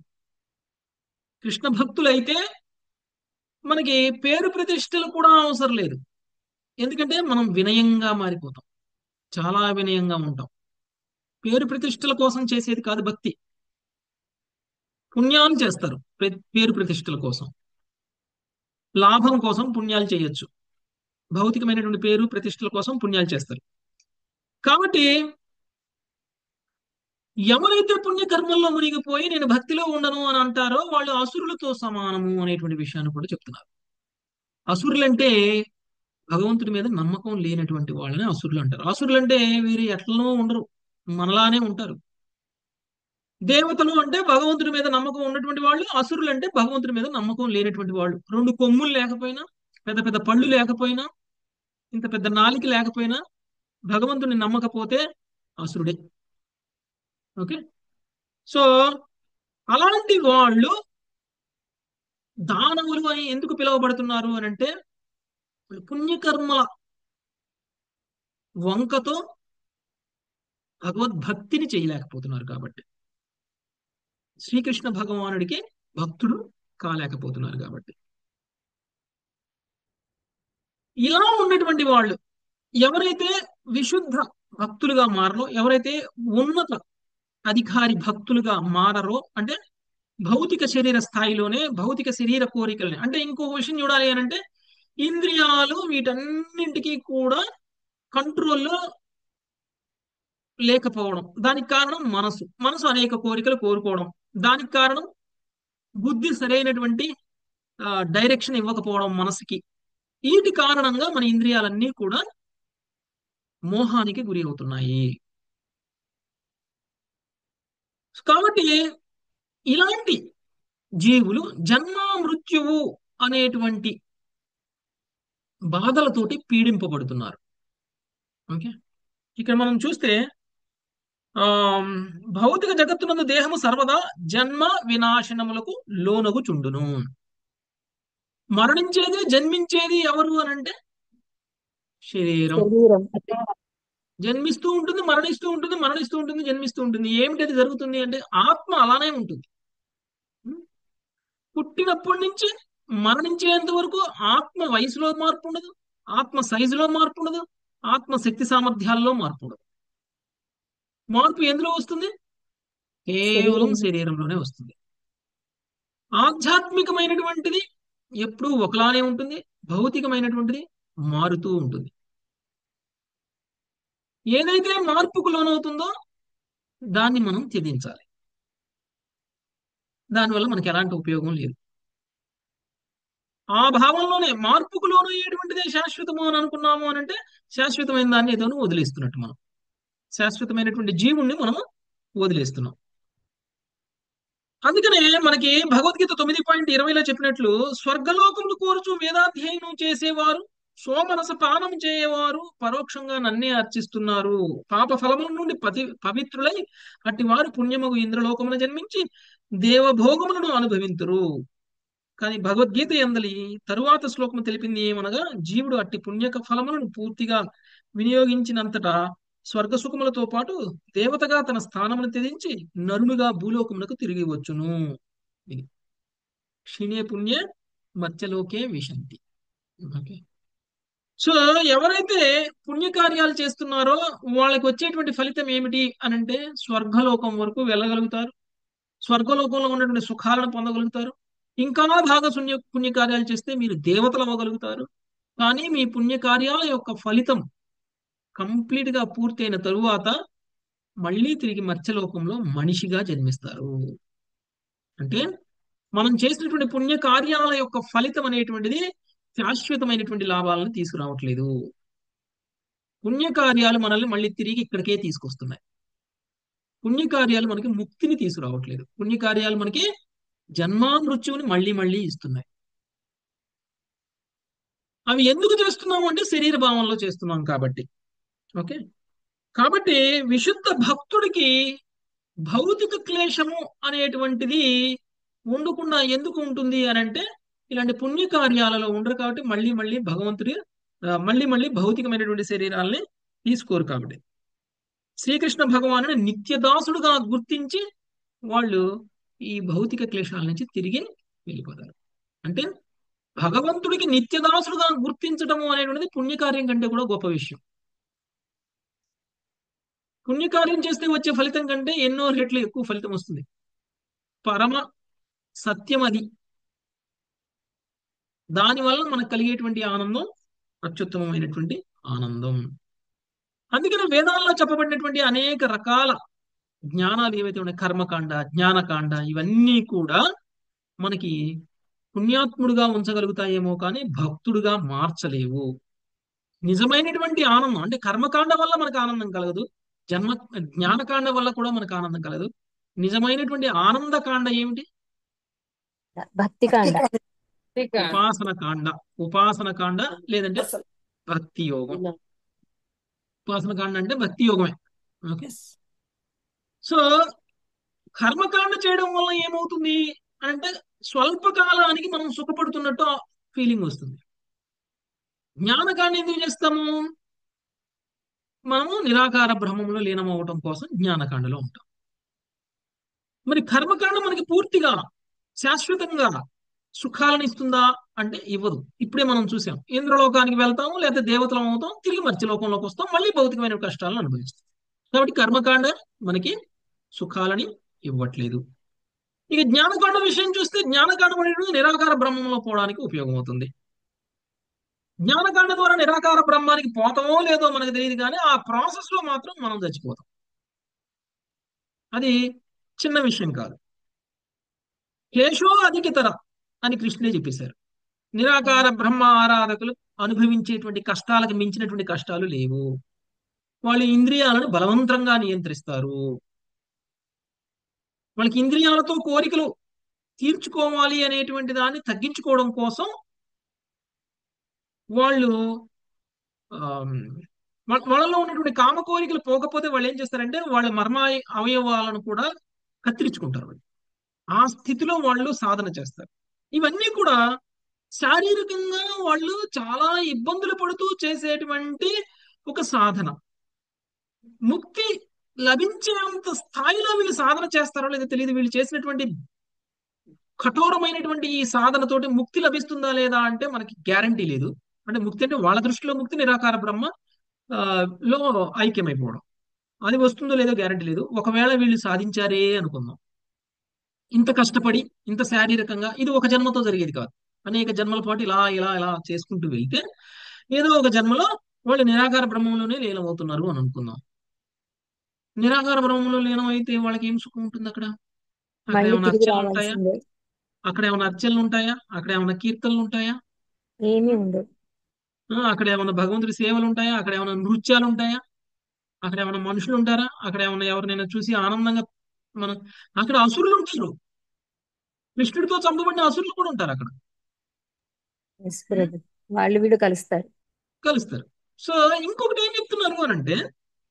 కృష్ణ భక్తులైతే మనకి పేరు ప్రతిష్టలు కూడా అవసరం లేదు. ఎందుకంటే మనం వినయంగా మారిపోతాం, చాలా వినయంగా ఉంటాం. పేరు ప్రతిష్టల కోసం చేసేది కాదు భక్తి. పుణ్యాలు చేస్తారు, పేరు ప్రతిష్టల కోసం, లాభం కోసం పుణ్యాలు చేయొచ్చు. భౌతికమైనటువంటి పేరు ప్రతిష్టల కోసం పుణ్యాలు చేస్తారు. కాబట్టి ఎవరైతే పుణ్యకర్మల్లో మునిగిపోయి నేను భక్తిలో ఉండను అని అంటారో వాళ్ళు అసురులతో సమానము అనేటువంటి విషయాన్ని కూడా చెప్తున్నారు. అసురులంటే భగవంతుడి మీద నమ్మకం లేనటువంటి వాళ్ళని అసురులు అంటారు. అసురులు అంటే వీరు ఎట్లనో ఉండరు, మనలానే ఉంటారు. దేవతలు అంటే భగవంతుడి మీద నమ్మకం ఉన్నటువంటి వాళ్ళు, అసురులు అంటే భగవంతుడి మీద నమ్మకం లేనటువంటి వాళ్ళు. రెండు కొమ్ములు లేకపోయినా, పెద్ద పెద్ద పళ్ళు లేకపోయినా, ఇంత పెద్ద నాలిక లేకపోయినా భగవంతుడిని నమ్మకపోతే అసురుడే. ఓకే. సో అలాంటి వాళ్ళు దానవులు అని ఎందుకు పిలువబడుతున్నారు అని అంటే వాళ్ళు పుణ్యకర్మల వంకతో భగవద్భక్తిని చేయలేకపోతున్నారు కాబట్టి, శ్రీకృష్ణ భగవానుడికి భక్తుడు కాలేకపోతున్నారు కాబట్టి. ఇలా ఉన్నటువంటి వాళ్ళు ఎవరైతే విశుద్ధ భక్తులుగా మారరో, ఎవరైతే ఉన్నత అధికారి భక్తులుగా మారరో, అంటే భౌతిక శరీర స్థాయిలోనే భౌతిక శరీర కోరికల్ని, అంటే ఇంకొక విషయం చూడాలి అని అంటే ఇంద్రియాలు వీటన్నింటికి కూడా కంట్రోల్లో లేకపోవడం. దానికి కారణం మనసు. మనసు అనేక కోరికలు కోరుకోవడం. దానికి కారణం బుద్ధి సరైనటువంటి డైరెక్షన్ ఇవ్వకపోవడం మనసుకి. వీటి కారణంగా మన ఇంద్రియాలన్నీ కూడా మోహానికి గురి అవుతున్నాయి. కాబట్టి ఇలాంటి జీవులు జన్మ మృత్యువు అనేటువంటి బాధలతోటి పీడింపబడుతున్నారు. ఓకే. ఇక్కడ మనం చూస్తే భౌతిక జగత్తునందు దేహము సర్వదా జన్మ వినాశనములకు లోనగుచుండును. మరణించేది జన్మించేది ఎవరు అని అంటే శరీరం. జన్మిస్తూ ఉంటుంది, మరణిస్తూ ఉంటుంది, మరణిస్తూ ఉంటుంది, జన్మిస్తూ ఉంటుంది. ఏమిటి అది జరుగుతుంది అంటే ఆత్మ అలానే ఉంటుంది. పుట్టినప్పటి నుంచి మరణించేంత వరకు ఆత్మ వయసులో మార్పు ఉండదు, ఆత్మ సైజులో మార్పు ఉండదు, ఆత్మ శక్తి సామర్థ్యాల్లో మార్పు ఉండదు. మార్పు ఎందులో వస్తుంది? కేవలం శరీరంలోనే వస్తుంది. ఆధ్యాత్మికమైనటువంటిది ఎప్పుడూ ఒకలానే ఉంటుంది, భౌతికమైనటువంటిది మారుతూ ఉంటుంది. ఏదైతే మార్పుకు లోనవుతుందో దాన్ని మనం త్యజించాలి. దానివల్ల మనకి ఎలాంటి ఉపయోగం లేదు. ఆ భావంలోనే మార్పుకు లోనయ్యేటువంటిదే శాశ్వతము అని అనుకున్నాము అని అంటే శాశ్వతమైన దాన్ని ఏదో వదిలేస్తున్నట్టు. మనం శాశ్వతమైనటువంటి జీవుణ్ణి మనము వదిలేస్తున్నాం. అందుకనే మనకి భగవద్గీత 9:20లో చెప్పినట్లు స్వర్గలోకములు కోరుచు వేదాధ్యయనం చేసేవారు, సోమరస పానం చేయవారు పరోక్షంగా నన్నే అర్చిస్తున్నారు. పాప ఫలముల నుండి పవిత్రులై అట్టి వారు పుణ్యమగు ఇంద్రలోకమున జన్మించి దేవభోగములను అనుభవింతురు. కానీ భగవద్గీత యందలి తరువాత శ్లోకము తెలిపింది ఏమనగా జీవుడు అట్టి పుణ్యక ఫలములను పూర్తిగా వినియోగించినంతటా స్వర్గ సుఖములతో పాటు దేవతగా తన స్థానమును త్యజించి నరులుగా భూలోకమునకు తిరిగి వచ్చును. ఇది క్షీణే పుణ్య మత్స్యలోకే విశంతి. ఓకే. సో ఎవరైతే పుణ్యకార్యాలు చేస్తున్నారో వాళ్ళకి వచ్చేటువంటి ఫలితం ఏమిటి అనంటే స్వర్గలోకం వరకు వెళ్ళగలుగుతారు, స్వర్గలోకంలో ఉన్నటువంటి సుఖాలను పొందగలుగుతారు. ఇంకా బాగా పుణ్యకార్యాలు చేస్తే మీరు దేవతలు అవ్వగలుగుతారు. కానీ మీ పుణ్యకార్యాల యొక్క ఫలితం కంప్లీట్ గా పూర్తయిన తరువాత మళ్ళీ తిరిగి మత్స్యలోకంలో మనిషిగా జన్మిస్తారు. అంటే మనం చేసినటువంటి పుణ్యకార్యాల యొక్క ఫలితం అనేటువంటిది శాశ్వతమైనటువంటి లాభాలను తీసుకురావట్లేదు. పుణ్యకార్యాలు మనల్ని మళ్ళీ తిరిగి ఇక్కడికే తీసుకొస్తున్నాయి. పుణ్యకార్యాలు మనకి ముక్తిని తీసుకురావట్లేదు. పుణ్యకార్యాలు మనకి జన్మామృత్యువుని మళ్ళీ మళ్ళీ ఇస్తున్నాయి. అవి ఎందుకు చేస్తున్నాము అంటే శరీర భావంలో చేస్తున్నాం కాబట్టి. ఓకే. కాబట్టి విశుద్ధ భక్తుడికి భౌతిక క్లేశము అనేటువంటిది ఉండకుండా ఎందుకు ఉంటుంది అని అంటే ఇలాంటి పుణ్యకార్యాలలో ఉండరు కాబట్టి మళ్ళీ మళ్ళీ భగవంతుడి మళ్ళీ మళ్ళీ భౌతికమైనటువంటి శరీరాల్ని తీసుకోరు కాబట్టి. శ్రీకృష్ణ భగవానుని నిత్యదాసుడుగా గుర్తించి వాళ్ళు ఈ భౌతిక క్లేశాల నుంచి తిరిగి వెళ్ళిపోతారు. అంటే భగవంతుడికి నిత్యదాసుడుగా గుర్తించడము అనేటువంటిది పుణ్యకార్యం కంటే కూడా గొప్ప విషయం. పుణ్యకార్యం చేస్తే వచ్చే ఫలితం కంటే ఎన్నో రెట్లు ఎక్కువ ఫలితం వస్తుంది. పరమ సత్యం అది. దానివల్ల మనకు కలిగేటువంటి ఆనందం అత్యుత్తమమైనటువంటి ఆనందం. అందుకని వేదాల్లో చెప్పబడినటువంటి అనేక రకాల జ్ఞానాలు ఏవైతే ఉన్నాయి, కర్మకాండ, జ్ఞానకాండ, ఇవన్నీ కూడా మనకి పుణ్యాత్ముడుగా ఉంచగలుగుతాయేమో కానీ భక్తుడుగా మార్చలేవు. నిజమైనటువంటి ఆనందం అంటే కర్మకాండ వల్ల మనకు ఆనందం కలగదు, జ్ఞానకాండ వల్ల కూడా మనకు ఆనందం కలగదు. నిజమైనటువంటి ఆనందకాండ ఏమిటి? భక్తి కాండ. ఉపాసన కాండ. ఉపాసన కాండ లేదంటే అసలు భక్తి యోగం. ఉపాసన కాండ అంటే భక్తి యోగమే. ఓకే. సో కర్మకాండ చేయడం వల్ల ఏమవుతుంది అంటే స్వల్పకాలానికి మనం సుఖపడుతున్నట్టు ఫీలింగ్ వస్తుంది. జ్ఞానకాండ ఎందుకు చేస్తాము? మనము నిరాకార బ్రహ్మంలో లీనమవటం కోసం జ్ఞానకాండలో ఉంటాం. మరి కర్మకాండ మనకి పూర్తిగా శాశ్వతంగా సుఖాలను ఇస్తుందా అంటే ఇవ్వదు. ఇప్పుడే మనం చూసాం, ఇంద్రలోకానికి వెళ్తాము, లేకపోతే దేవతలం అవుతాం, తిరిగి మత్స్యలోకంలోకి వస్తాం, మళ్ళీ భౌతికమైన కష్టాలను అనుభవిస్తాం. కాబట్టి కర్మకాండ మనకి సుఖాలని ఇవ్వట్లేదు. ఇక జ్ఞానకాండ విషయం చూస్తే జ్ఞానకాండం అనేది నిరాకార బ్రహ్మంలో పోవడానికి ఉపయోగం అవుతుంది. జ్ఞానకాండ ద్వారా నిరాకార బ్రహ్మానికి పోతామో లేదో మనకు తెలియదు, కానీ ఆ ప్రాసెస్ లో మాత్రం మనం చచ్చిపోతాం. అది చిన్న విషయం కాదు. క్లేశో అధికతర అని కృష్ణుడే చెప్పేశారు. నిరాకార బ్రహ్మ ఆరాధకులు అనుభవించేటువంటి కష్టాలకు మించినటువంటి కష్టాలు లేవు. వాళ్ళు ఇంద్రియాలను బలవంతంగా నియంత్రిస్తారు. వాళ్ళకి ఇంద్రియాలతో కోరికలు తీర్చుకోవాలి అనేటువంటి దాన్ని తగ్గించుకోవడం కోసం వాళ్ళు వాళ్ళలో ఉన్నటువంటి కామ కోరికలు పోకపోతే వాళ్ళు ఏం చేస్తారంటే వాళ్ళ మర్మ అవయవాలను కూడా కత్తిరించుకుంటారు. వాళ్ళు ఆ స్థితిలో వాళ్ళు సాధన చేస్తారు. ఇవన్నీ కూడా శారీరకంగా వాళ్ళు చాలా ఇబ్బందులు పడుతూ చేసేటువంటి ఒక సాధన. ముక్తి లభించేంత స్థాయిలో వీళ్ళు సాధన చేస్తారో లేదో తెలియదు. వీళ్ళు చేసినటువంటి కఠోరమైనటువంటి ఈ సాధనతోటి ముక్తి లభిస్తుందా లేదా అంటే మనకి గ్యారంటీ లేదు. అంటే ముక్తి అంటే వాళ్ళ దృష్టిలో ముక్తి నిరాకార బ్రహ్మ లో ఐక్యమైపోవడం. అది వస్తుందో లేదో గ్యారంటీ లేదు. ఒకవేళ వీళ్ళు సాధించారే అనుకుందాం, ఇంత కష్టపడి ఇంత శారీరకంగా, ఇది ఒక జన్మతో జరిగేది కాదు. అనేక జన్మల పాటు ఇలా ఇలా ఇలా చేసుకుంటూ వెళ్తే ఏదో ఒక జన్మలో వాళ్ళు నిరాకార బ్రహ్మంలోనే లీనమవుతున్నారు అని అనుకుందాం. నిరాకార బ్రహ్మంలో లీనం అయితే వాళ్ళకి ఏం సుఖం ఉంటుంది అక్కడ? అక్కడ మళ్ళీ ఏమైనా తిరిగి అర్చనలు ఉంటాయా? రావాల్సిందే. అక్కడ ఏమైనా అర్చనలు ఉంటాయా? అక్కడ ఏమైనా కీర్తనలు ఉంటాయా? ఏమీ ఉండదు. అక్కడ ఏమైనా భగవంతుడి సేవలు ఉంటాయా? అక్కడ ఏమైనా నృత్యాలు ఉంటాయా? అక్కడ ఏమైనా మనుషులు ఉంటారా? అక్కడ ఏమైనా ఎవరినైనా చూసి ఆనందంగా మనం, అక్కడ అసురులు ఉంటారు. కృష్ణుడితో చంపబడిన అసురులు కూడా ఉంటారు అక్కడ. Yes, brother. వాళ్ళు వీడు కలుస్తారు. కలుస్తారు. సో ఇంకొకటి ఏం చెప్తున్నారు అని అంటే,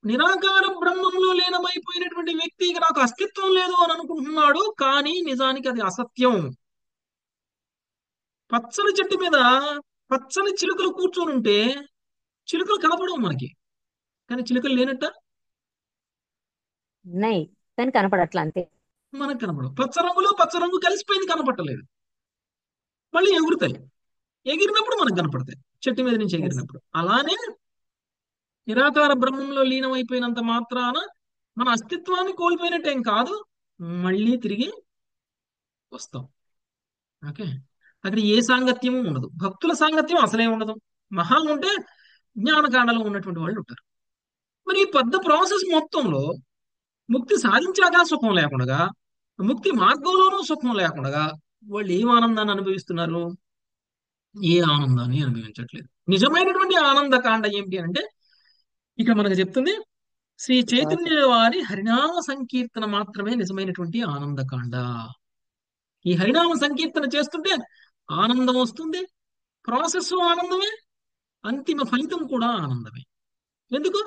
నిరాకార బ్రహ్మంలో లీనమైపోయినటువంటి వ్యక్తి ఇక నాకు అస్తిత్వం లేదు అని అనుకుంటున్నాడు, కానీ నిజానికి అది అసత్యం. పచ్చని చెట్టు మీద పచ్చని చిలుకలు కూర్చొని ఉంటే చిలుకలు కనపడవు మనకి, కానీ చిలుకలు లేనట్ట ఉన్నాయి కానీ కనపడట్లా అంతే. మనకు కనపడవు. పచ్చ రంగులో పచ్చ రంగు కలిసిపోయింది, కనపడలేదు. మళ్ళీ ఎగురుతాయి, ఎగిరినప్పుడు మనకు కనపడతాయి, చెట్టు మీద నుంచి Yes. ఎగిరినప్పుడు. అలానే నిరాకార బ్రహ్మంలో లీనమైపోయినంత మాత్రాన మన అస్తిత్వాన్ని కోల్పోయినట్టేం కాదు, మళ్ళీ తిరిగి వస్తాం. ఓకే. అక్కడ ఏ సాంగత్యము ఉండదు, భక్తుల సాంగత్యం అసలే ఉండదు. మహా ఉంటే జ్ఞానకాండలో ఉన్నటువంటి వాళ్ళు ఉంటారు. మరి ఈ పెద్ద ప్రాసెస్ మొత్తంలో ముక్తి సాధించాక సుఖం లేకుండా, ముక్తి మార్గంలోనూ సుఖం లేకుండా వాళ్ళు ఏం ఆనందాన్ని అనుభవిస్తున్నారు? ఏ ఆనందాన్ని అనుభవించట్లేదు. నిజమైనటువంటి ఆనందకాండ ఏమిటి అంటే ఇక మనకు చెప్తుంది శ్రీ చైతన్య వారి హరినామ సంకీర్తన మాత్రమే నిజమైనటువంటి ఆనందకాండ. ఈ హరినామ సంకీర్తన చేస్తుంటే ఆనందం వస్తుంది, ప్రాసెస్ ఆనందమే, అంతిమ ఫలితం కూడా ఆనందమే. ఎందుకు?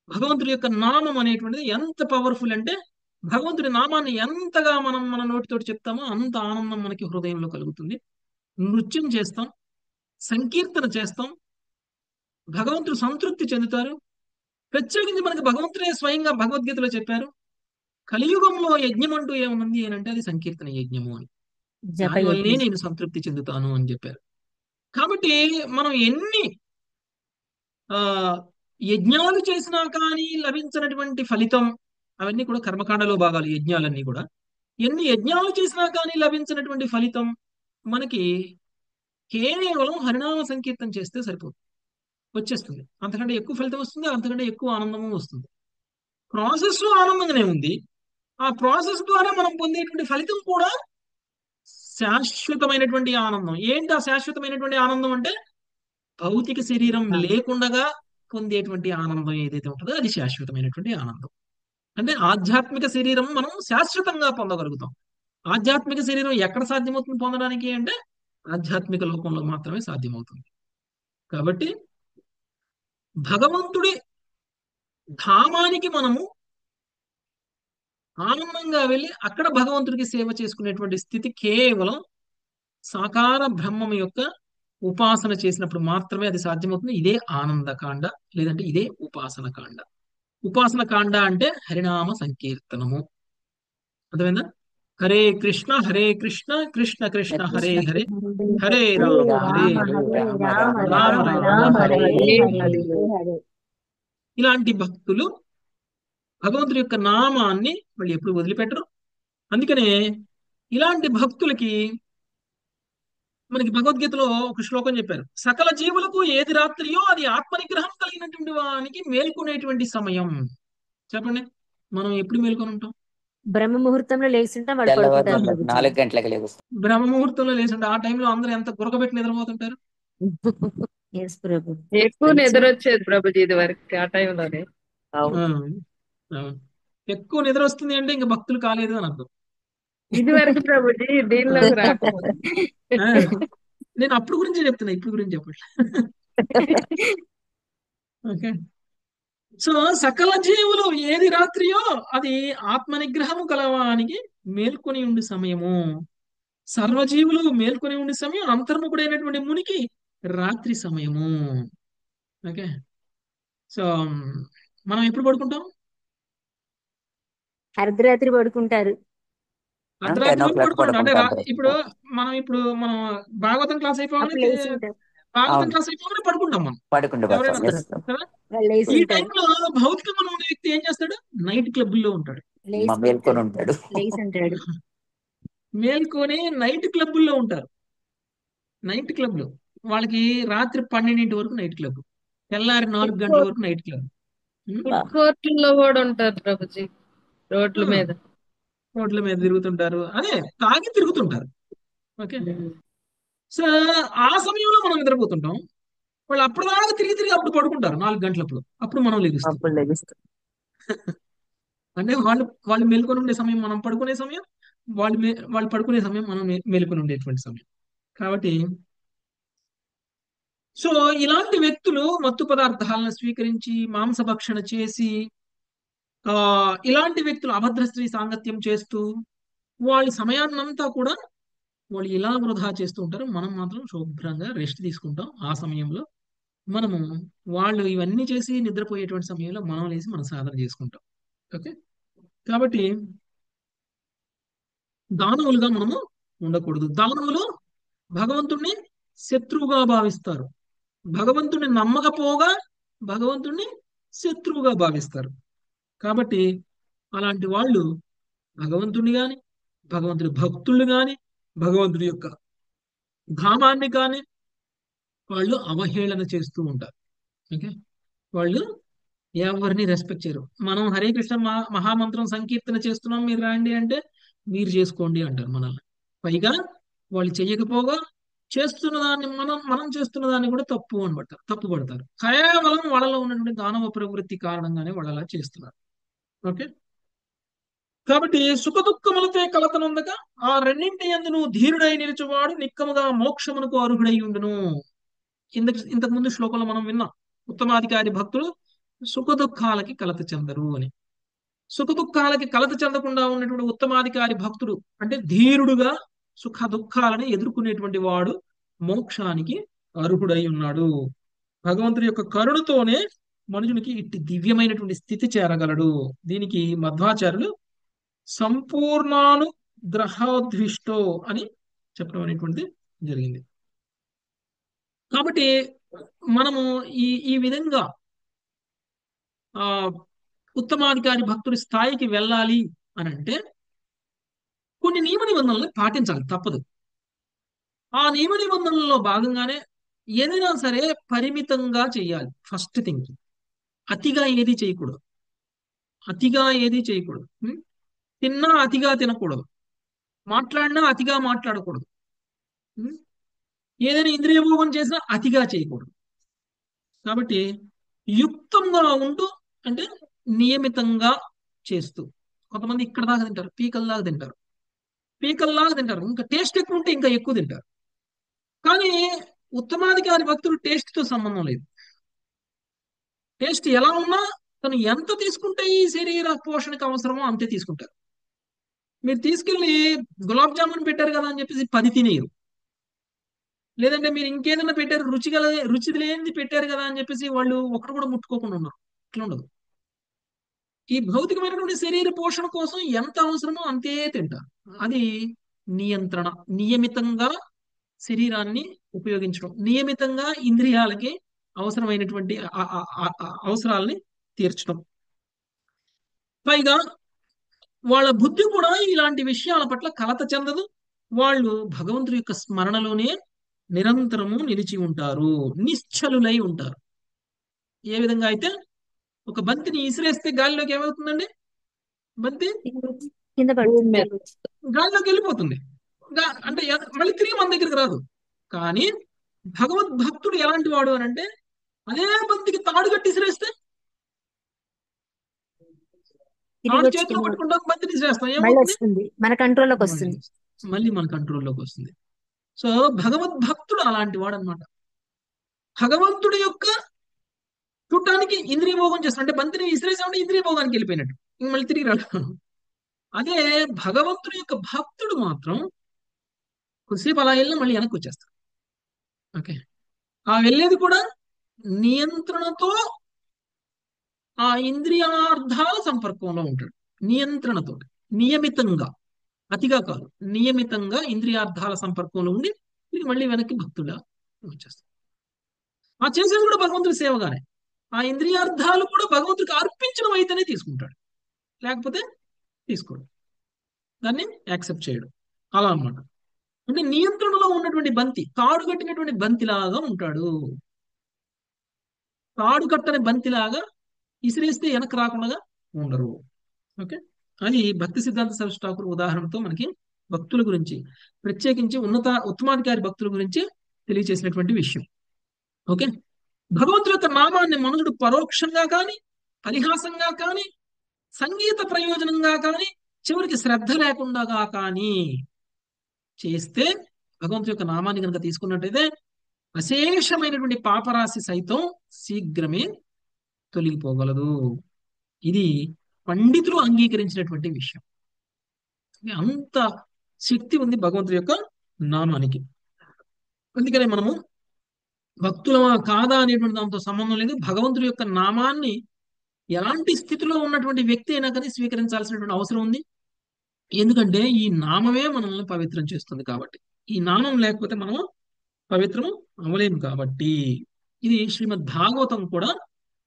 భగవంతుడి యొక్క నామం అనేటువంటిది ఎంత పవర్ఫుల్ అంటే, భగవంతుడి నామాన్ని ఎంతగా మనం మన నోటితోటి చెప్తామో అంత ఆనందం మనకి హృదయంలో కలుగుతుంది. నృత్యం చేస్తాం, సంకీర్తన చేస్తాం, భగవంతుడు సంతృప్తి చెందుతారు. ప్రత్యేకించి మనకి భగవంతుడే స్వయంగా భగవద్గీతలో చెప్పారు, కలియుగంలో యజ్ఞం అంటూ ఏముంది అని అంటే అది సంకీర్తన యజ్ఞము అని. జప దానివల్లనే యజ్ఞం. నేను సంతృప్తి చెందుతాను అని చెప్పారు. కాబట్టి మనం ఎన్ని ఆ యజ్ఞాలు చేసినా కానీ లభించినటువంటి ఫలితం, అవన్నీ కూడా కర్మకాండలో భాగాలు, యజ్ఞాలన్నీ కూడా ఎన్ని యజ్ఞాలు చేసినా కానీ లభించినటువంటి ఫలితం మనకి కేవలం హరినామ సంకీర్తన చేస్తే సరిపోతుంది, వచ్చేస్తుంది. అంతకంటే ఎక్కువ ఫలితం వస్తుంది, అంతకంటే ఎక్కువ ఆనందము వస్తుంది. ప్రాసెస్ ఆనందంగానే ఉంది. ఆ ప్రాసెస్ ద్వారా మనం పొందేటువంటి ఫలితం కూడా శాశ్వతమైనటువంటి ఆనందం. ఏంటి ఆ శాశ్వతమైనటువంటి ఆనందం అంటే భౌతిక శరీరం లేకుండగా పొందేటువంటి ఆనందం ఏదైతే ఉంటుందో అది శాశ్వతమైనటువంటి ఆనందం. అంటే ఆధ్యాత్మిక శరీరం మనం శాశ్వతంగా పొందగలుగుతాం. ఆధ్యాత్మిక శరీరం ఎక్కడ సాధ్యమవుతుంది పొందడానికి అంటే ఆధ్యాత్మిక లోకంలో మాత్రమే సాధ్యమవుతుంది. కాబట్టి భగవంతుడి ధామానికి మనము ఆనందంగా వెళ్ళి అక్కడ భగవంతుడికి సేవ చేసుకునేటువంటి స్థితి కేవలం సాకార బ్రహ్మం యొక్క ఉపాసన చేసినప్పుడు మాత్రమే అది సాధ్యమవుతుంది. ఇదే ఆనందకాండ, లేదంటే ఇదే ఉపాసన కాండ. ఉపాసన కాండ అంటే హరినామ సంకీర్తనము. అర్థమైందా? హరే కృష్ణ కృష్ణ కృష్ణ హరే హరే, హరే రామ హరే రామ రామ హరే హరే. ఇలాంటి భక్తులు భగవంతుడి యొక్క నామాన్ని వాళ్ళు ఎప్పుడు వదిలిపెట్టరు. అందుకనే ఇలాంటి భక్తులకి మనకి భగవద్గీతలో ఒక శ్లోకం చెప్పారు, సకల జీవులకు ఏది రాత్రియో అది ఆత్మనిగ్రహం కలిగినటువంటి వానికి మేల్కొనేటువంటి సమయం. చెప్పండి, మనం ఎప్పుడు మేల్కొని ఉంటాం? బ్రహ్మ ముహూర్తంలో లేస్తుంటాం, వాళ్ళు తెల్లవారు పడుకుంటారు. 4 గంటలకు లేగుస్తాం. బ్రహ్మ ముహూర్తంలో లేచండి. ఆ టైంలో అందరూ ఎంత గురకబెట్టి నిద్రపోతుంటారు. ఎస్ ప్రభు. ఎక్కువ నిద్ర వచ్చేది ప్రభుజీ ఇది వరకు ఆ టైంలోనే. ఆ, ఆ. ఎక్కువ నిద్ర వస్తుంది అంటే ఇంకా భక్తులు కాలేదు అని అర్థం. ఇది వరకు ప్రభుజీ దీనిలోకి రాకముందు. ఆ, నేను అప్పుడు గురించి చెప్తున్నా, ఇప్పుడు గురించి చెప్పట్లే. ఓకే. సో సకల జీవులు ఏది రాత్రియో అది ఆత్మ నిగ్రహము కలవానికి మేల్కొని ఉండి సమయము. సర్వజీవులు మేల్కొని ఉండే సమయం అంతర్ముఖుడైనటువంటి మునికి రాత్రి సమయము. ఓకే. సో మనం ఎప్పుడు పడుకుంటాం? అర్ధరాత్రి పడుకుంటారు. అర్ధరాత్రి 10 వరకు o'clock పడుకుంటాం. అంటే పడుకుంటాం. ఇప్పుడు మనం భాగవతం క్లాస్ అప్పుడు అయిపోగానే లేచి ఉంటారు. భాగవతం అవును, క్లాస్ అయిపోగానే పడుకుంటాం మనం పడుకుంటూ ఎవరైనా పోతాం. సరే. Yes. కదా? వాళ్ళు లేచి ఈ ఉంటారు. టైంలో భౌతికంగా ఉన్న వ్యక్తి ఏం చేస్తాడు? నైట్ క్లబ్లో ఉంటాడు. లేచి మేల్కొని ఉంటాడు. ఉంటాడు. లేచి ఉంటాడు. మేల్కొని నైట్ క్లబ్లో ఉంటారు. నైట్ క్లబ్లు వాళ్ళకి రాత్రి 12 వరకు నైట్ క్లబ్, తెల్లారి 4 ఫుడ్ గంటల వరకు నైట్ క్లబ్. కోర్టుల్లో కూడా ఉంటారు ప్రభుజీ, రోడ్ల మీద. రోడ్ల మీద తిరుగుతుంటారు, అదే తాగి తిరుగుతుంటారు. ఓకే. సో ఆ సమయంలో మనం నిద్రపోతుంటాం. వాళ్ళు అప్పటిదాకా తిరిగి అప్పుడు పడుకుంటారు 4 గంటలప్పుడు. అప్పుడు మనం లెగుస్తాం. అప్పుడు లెగుస్తాం. అంటే వాళ్ళు మేల్కొని ఉండే సమయం మనం పడుకునే సమయం, వాళ్ళు పడుకునే సమయం మనం మేల్కొని ఉండేటువంటి సమయం. కాబట్టి సో ఇలాంటి వ్యక్తులు మత్తు పదార్థాలను స్వీకరించి మాంసభక్షణ చేసి ఆ ఇలాంటి వ్యక్తులు అభద్ర స్త్రీ సాంగత్యం చేస్తూ వాళ్ళ సమయాన్నంతా కూడా వాళ్ళు ఇలా వృధా చేస్తూ ఉంటారు. మనం మాత్రం శుభ్రంగా రెస్ట్ తీసుకుంటాం. ఆ సమయంలో మనము వాళ్ళు ఇవన్నీ చేసి నిద్రపోయేటువంటి సమయంలో మనం లేసి మనం సాధన చేసుకుంటాం. ఓకే. కాబట్టి దానవులుగా మనము ఉండకూడదు. దానవులు భగవంతుణ్ణి శత్రువుగా భావిస్తారు. భగవంతుణ్ణి నమ్మకపోగా భగవంతుణ్ణి శత్రువుగా భావిస్తారు. కాబట్టి అలాంటి వాళ్ళు భగవంతుని గాని, భగవంతుడి భక్తులు గాని, భగవంతుడి యొక్క ధామాన్ని కానీ వాళ్ళు అవహేళన చేస్తూ ఉంటారు. ఓకే. వాళ్ళు ఎవరిని రెస్పెక్ట్ చేయరు. మనం హరే కృష్ణ మహామంత్రం సంకీర్తన చేస్తున్నాం, మీరు రండి అంటే మీరు చేసుకోండి అంటారు మనల్ని. పైగా వాళ్ళు చెయ్యకపోగా చేస్తున్న దాన్ని మనం చేస్తున్న దాన్ని కూడా తప్పు పడతారు. కేవలం వాళ్ళలో ఉన్నటువంటి దానవ ప్రవృత్తి కారణంగానే వాళ్ళు అలా చేస్తున్నారు. ఓకే. కాబట్టి సుఖ దుఃఖములతో కలతనుందగా ఆ రెండింటి యందును ధీరుడై నిలుచువాడు నిక్కముగా మోక్షమునకు అర్హుడై ఉండును. ఇంతకు ముందు శ్లోకంలో మనం విన్నాం, ఉత్తమాధికారి భక్తులు సుఖ దుఃఖాలకి కలత చెందరు అని. సుఖ దుఃఖాలకి కలత చెందకుండా ఉన్నటువంటి ఉత్తమాధికారి భక్తుడు అంటే ధీరుడుగా సుఖ దుఃఖాలని ఎదుర్కొనేటువంటి వాడు మోక్షానికి అర్హుడై ఉన్నాడు. భగవంతుడి యొక్క కరుణతోనే మనుషునికి ఇట్టి దివ్యమైనటువంటి స్థితి చేరగలడు. దీనికి మధ్వాచార్యులు సంపూర్ణానుగ్రహోద్విష్టో అని చెప్పడం అనేటువంటిది జరిగింది. కాబట్టి మనము ఈ విధంగా ఆ ఉత్తమాధికారి భక్తుడి స్థాయికి వెళ్ళాలి అని అంటే కొన్ని నియమ నిబంధనలు పాటించాలి, తప్పదు. ఆ నియమ నిబంధనల్లో భాగంగానే ఏదైనా సరే పరిమితంగా చేయాలి. ఫస్ట్ థింగ్, అతిగా ఏది చేయకూడదు. అతిగా ఏది చేయకూడదు. తిన్నా అతిగా తినకూడదు, మాట్లాడినా అతిగా మాట్లాడకూడదు. ఉం? ఏదైనా ఇంద్రియ భోగం చేసినా అతిగా చేయకూడదు. కాబట్టి యుక్తంగా ఉంటూ, అంటే నియమితంగా చేస్తూ. కొంతమంది ఇక్కడ దాకా తింటారు, పీకల్లాగా తింటారు, పీకల్లాగా తింటారు, ఇంకా టేస్ట్ ఎక్కువ ఉంటే ఇంకా ఎక్కువ తింటారు. కానీ ఉత్తమాధికారి భక్తులు టేస్ట్ తో సంబంధం లేదు. టేస్ట్ ఎలా ఉన్నా తను ఎంత తీసుకుంటే ఈ శరీర పోషణకు అవసరమో అంతే తీసుకుంటారు. మీరు తీసుకెళ్లి గులాబ్ జామున్ పెట్టారు కదా అని చెప్పేసి 10 తినేయరు. లేదంటే మీరు ఇంకేదైనా పెట్టారు, రుచి లేనిది పెట్టారు కదా అని చెప్పేసి వాళ్ళు ఒకటి కూడా ముట్టుకోకుండా ఉన్నారు. ఇట్లా ఉండదు. ఈ భౌతికమైనటువంటి శరీర పోషణ కోసం ఎంత అవసరమో అంతే తింటారు. అది నియంత్రణ. నియమితంగా శరీరాన్ని ఉపయోగించడం, నియమితంగా ఇంద్రియాలకి అవసరమైనటువంటి అవసరాలని తీర్చడం. పైగా వాళ్ళ బుద్ధి కూడా ఇలాంటి విషయాల పట్ల కలత చెందదు. వాళ్ళు భగవంతుడి యొక్క స్మరణలోనే నిరంతరము నిలిచి ఉంటారు, నిశ్చలులై ఉంటారు. ఏ విధంగా అయితే ఒక బంతిని ఇసిరేస్తే గాలిలోకి ఏమవుతుందండి? బంతి కింద పడుతుంది. గాలిలోకి వెళ్ళిపోతుంది. అంటే మళ్ళీ తిరిగి మన దగ్గరికి రాదు. కానీ భగవద్భక్తుడు ఎలాంటి వాడు అని అంటే, అదే బంతికి తాడు కట్టి ఇసిరేస్తే, తాడు చేతిలో పట్టుకుంటాం, బంతిని ఇసిరేస్తాం, ఏమవుతుంది? మన కంట్రోల్లోకి వస్తుంది, మళ్ళీ మన కంట్రోల్లోకి వస్తుంది. సో భగవద్భక్తుడు అలాంటి వాడు అనమాట. భగవంతుడి యొక్క చూడటానికి ఇంద్రియ భోగం చేస్తాడు. అంటే బంతిని విసిరేసామంటే ఇంద్రియ భోగానికి వెళ్ళిపోయినట్టు, మళ్ళీ తిరిగి రాడు. అదే భగవంతుడి యొక్క భక్తుడు మాత్రం కొద్దిసేపు అలా వెళ్ళినా మళ్ళీ వెనక్కి వచ్చేస్తాడు. ఓకే, ఆ వెళ్ళేది కూడా నియంత్రణతో, ఆ ఇంద్రియార్థాల సంపర్కంలో ఉంటాడు. నియంత్రణతో, నియమితంగా, అతిగా కాదు, నియమితంగా ఇంద్రియార్థాల సంపర్కంలో ఉండి తిరిగి మళ్ళీ వెనక్కి భక్తుడా వచ్చేస్తాడు. ఆ చేసేది కూడా భగవంతుడి సేవగానే. ఆ ఇంద్రియార్థాలు కూడా భగవంతుడికి అర్పించడం అయితేనే తీసుకుంటాడు, లేకపోతే తీసుకోడు, దాన్ని యాక్సెప్ట్ చేయడు. అలా అన్నమాట. అంటే నియంత్రణలో ఉన్నటువంటి బంతి, తాడు కట్టినటువంటి బంతిలాగా ఉంటాడు. తాడు కట్టని బంతిలాగా ఇసిరేస్తే వెనక్కి రాకుండా ఉండరు. ఓకే, అది భక్తి సిద్ధాంత సరస్వతి ఠాకూర్ ఉదాహరణతో మనకి భక్తుల గురించి, ప్రత్యేకించి ఉత్తమాధికారి భక్తుల గురించి తెలియచేసినటువంటి విషయం. ఓకే, భగవంతుడి యొక్క నామాన్ని మనుషుడు పరోక్షంగా కానీ, పరిహాసంగా కానీ, సంగీత ప్రయోజనంగా కానీ, చివరికి శ్రద్ధ లేకుండా కానీ చేస్తే, భగవంతుడి యొక్క నామాన్ని కనుక తీసుకున్నట్టయితే అశేషమైనటువంటి పాపరాశి సైతం శీఘ్రమే తొలగిపోగలదు. ఇది పండితులు అంగీకరించినటువంటి విషయం. అంత శక్తి ఉంది భగవంతుడి యొక్క నామానికి. అందుకనే మనము భక్తులమా కాదా అనేటువంటి దాంతో సంబంధం లేదు. భగవంతుడి యొక్క నామాన్ని ఎలాంటి స్థితిలో ఉన్నటువంటి వ్యక్తి అయినా కానీ స్వీకరించాల్సినటువంటి అవసరం ఉంది. ఎందుకంటే ఈ నామమే మనల్ని పవిత్రం చేస్తుంది కాబట్టి. ఈ నామం లేకపోతే మనము పవిత్రం అవ్వలేము కాబట్టి. ఇది శ్రీమద్ భాగవతం కూడా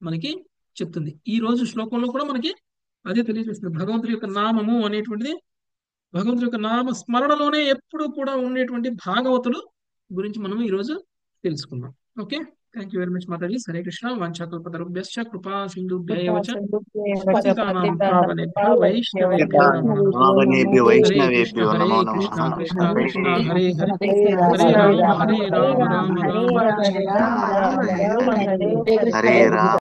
మనకి చెప్తుంది. ఈ రోజు శ్లోకంలో కూడా మనకి అదే తెలియజేస్తుంది. భగవంతుడి యొక్క నామము అనేటువంటిది, భగవంతుడి యొక్క నామ స్మరణలోనే ఎప్పుడు కూడా ఉండేటువంటి భాగవతులు గురించి మనం ఈరోజు తెలుసుకున్నాం. Okay, thank you very much మాతాజీ. హరే కృష్ణ. వాంఛాకల్పతరుభ్యశ్చ కృపా సింధుభ్యైవ చ పతితానాం పావనేభ్యో వైష్ణవేభ్యో నమో నమః. హరే కృష్ణ హరే కృష్ణ కృష్ణ కృష్ణ హరే హరే, హరే రామ రామ రామ రామ హరే హరే. హరే రామ.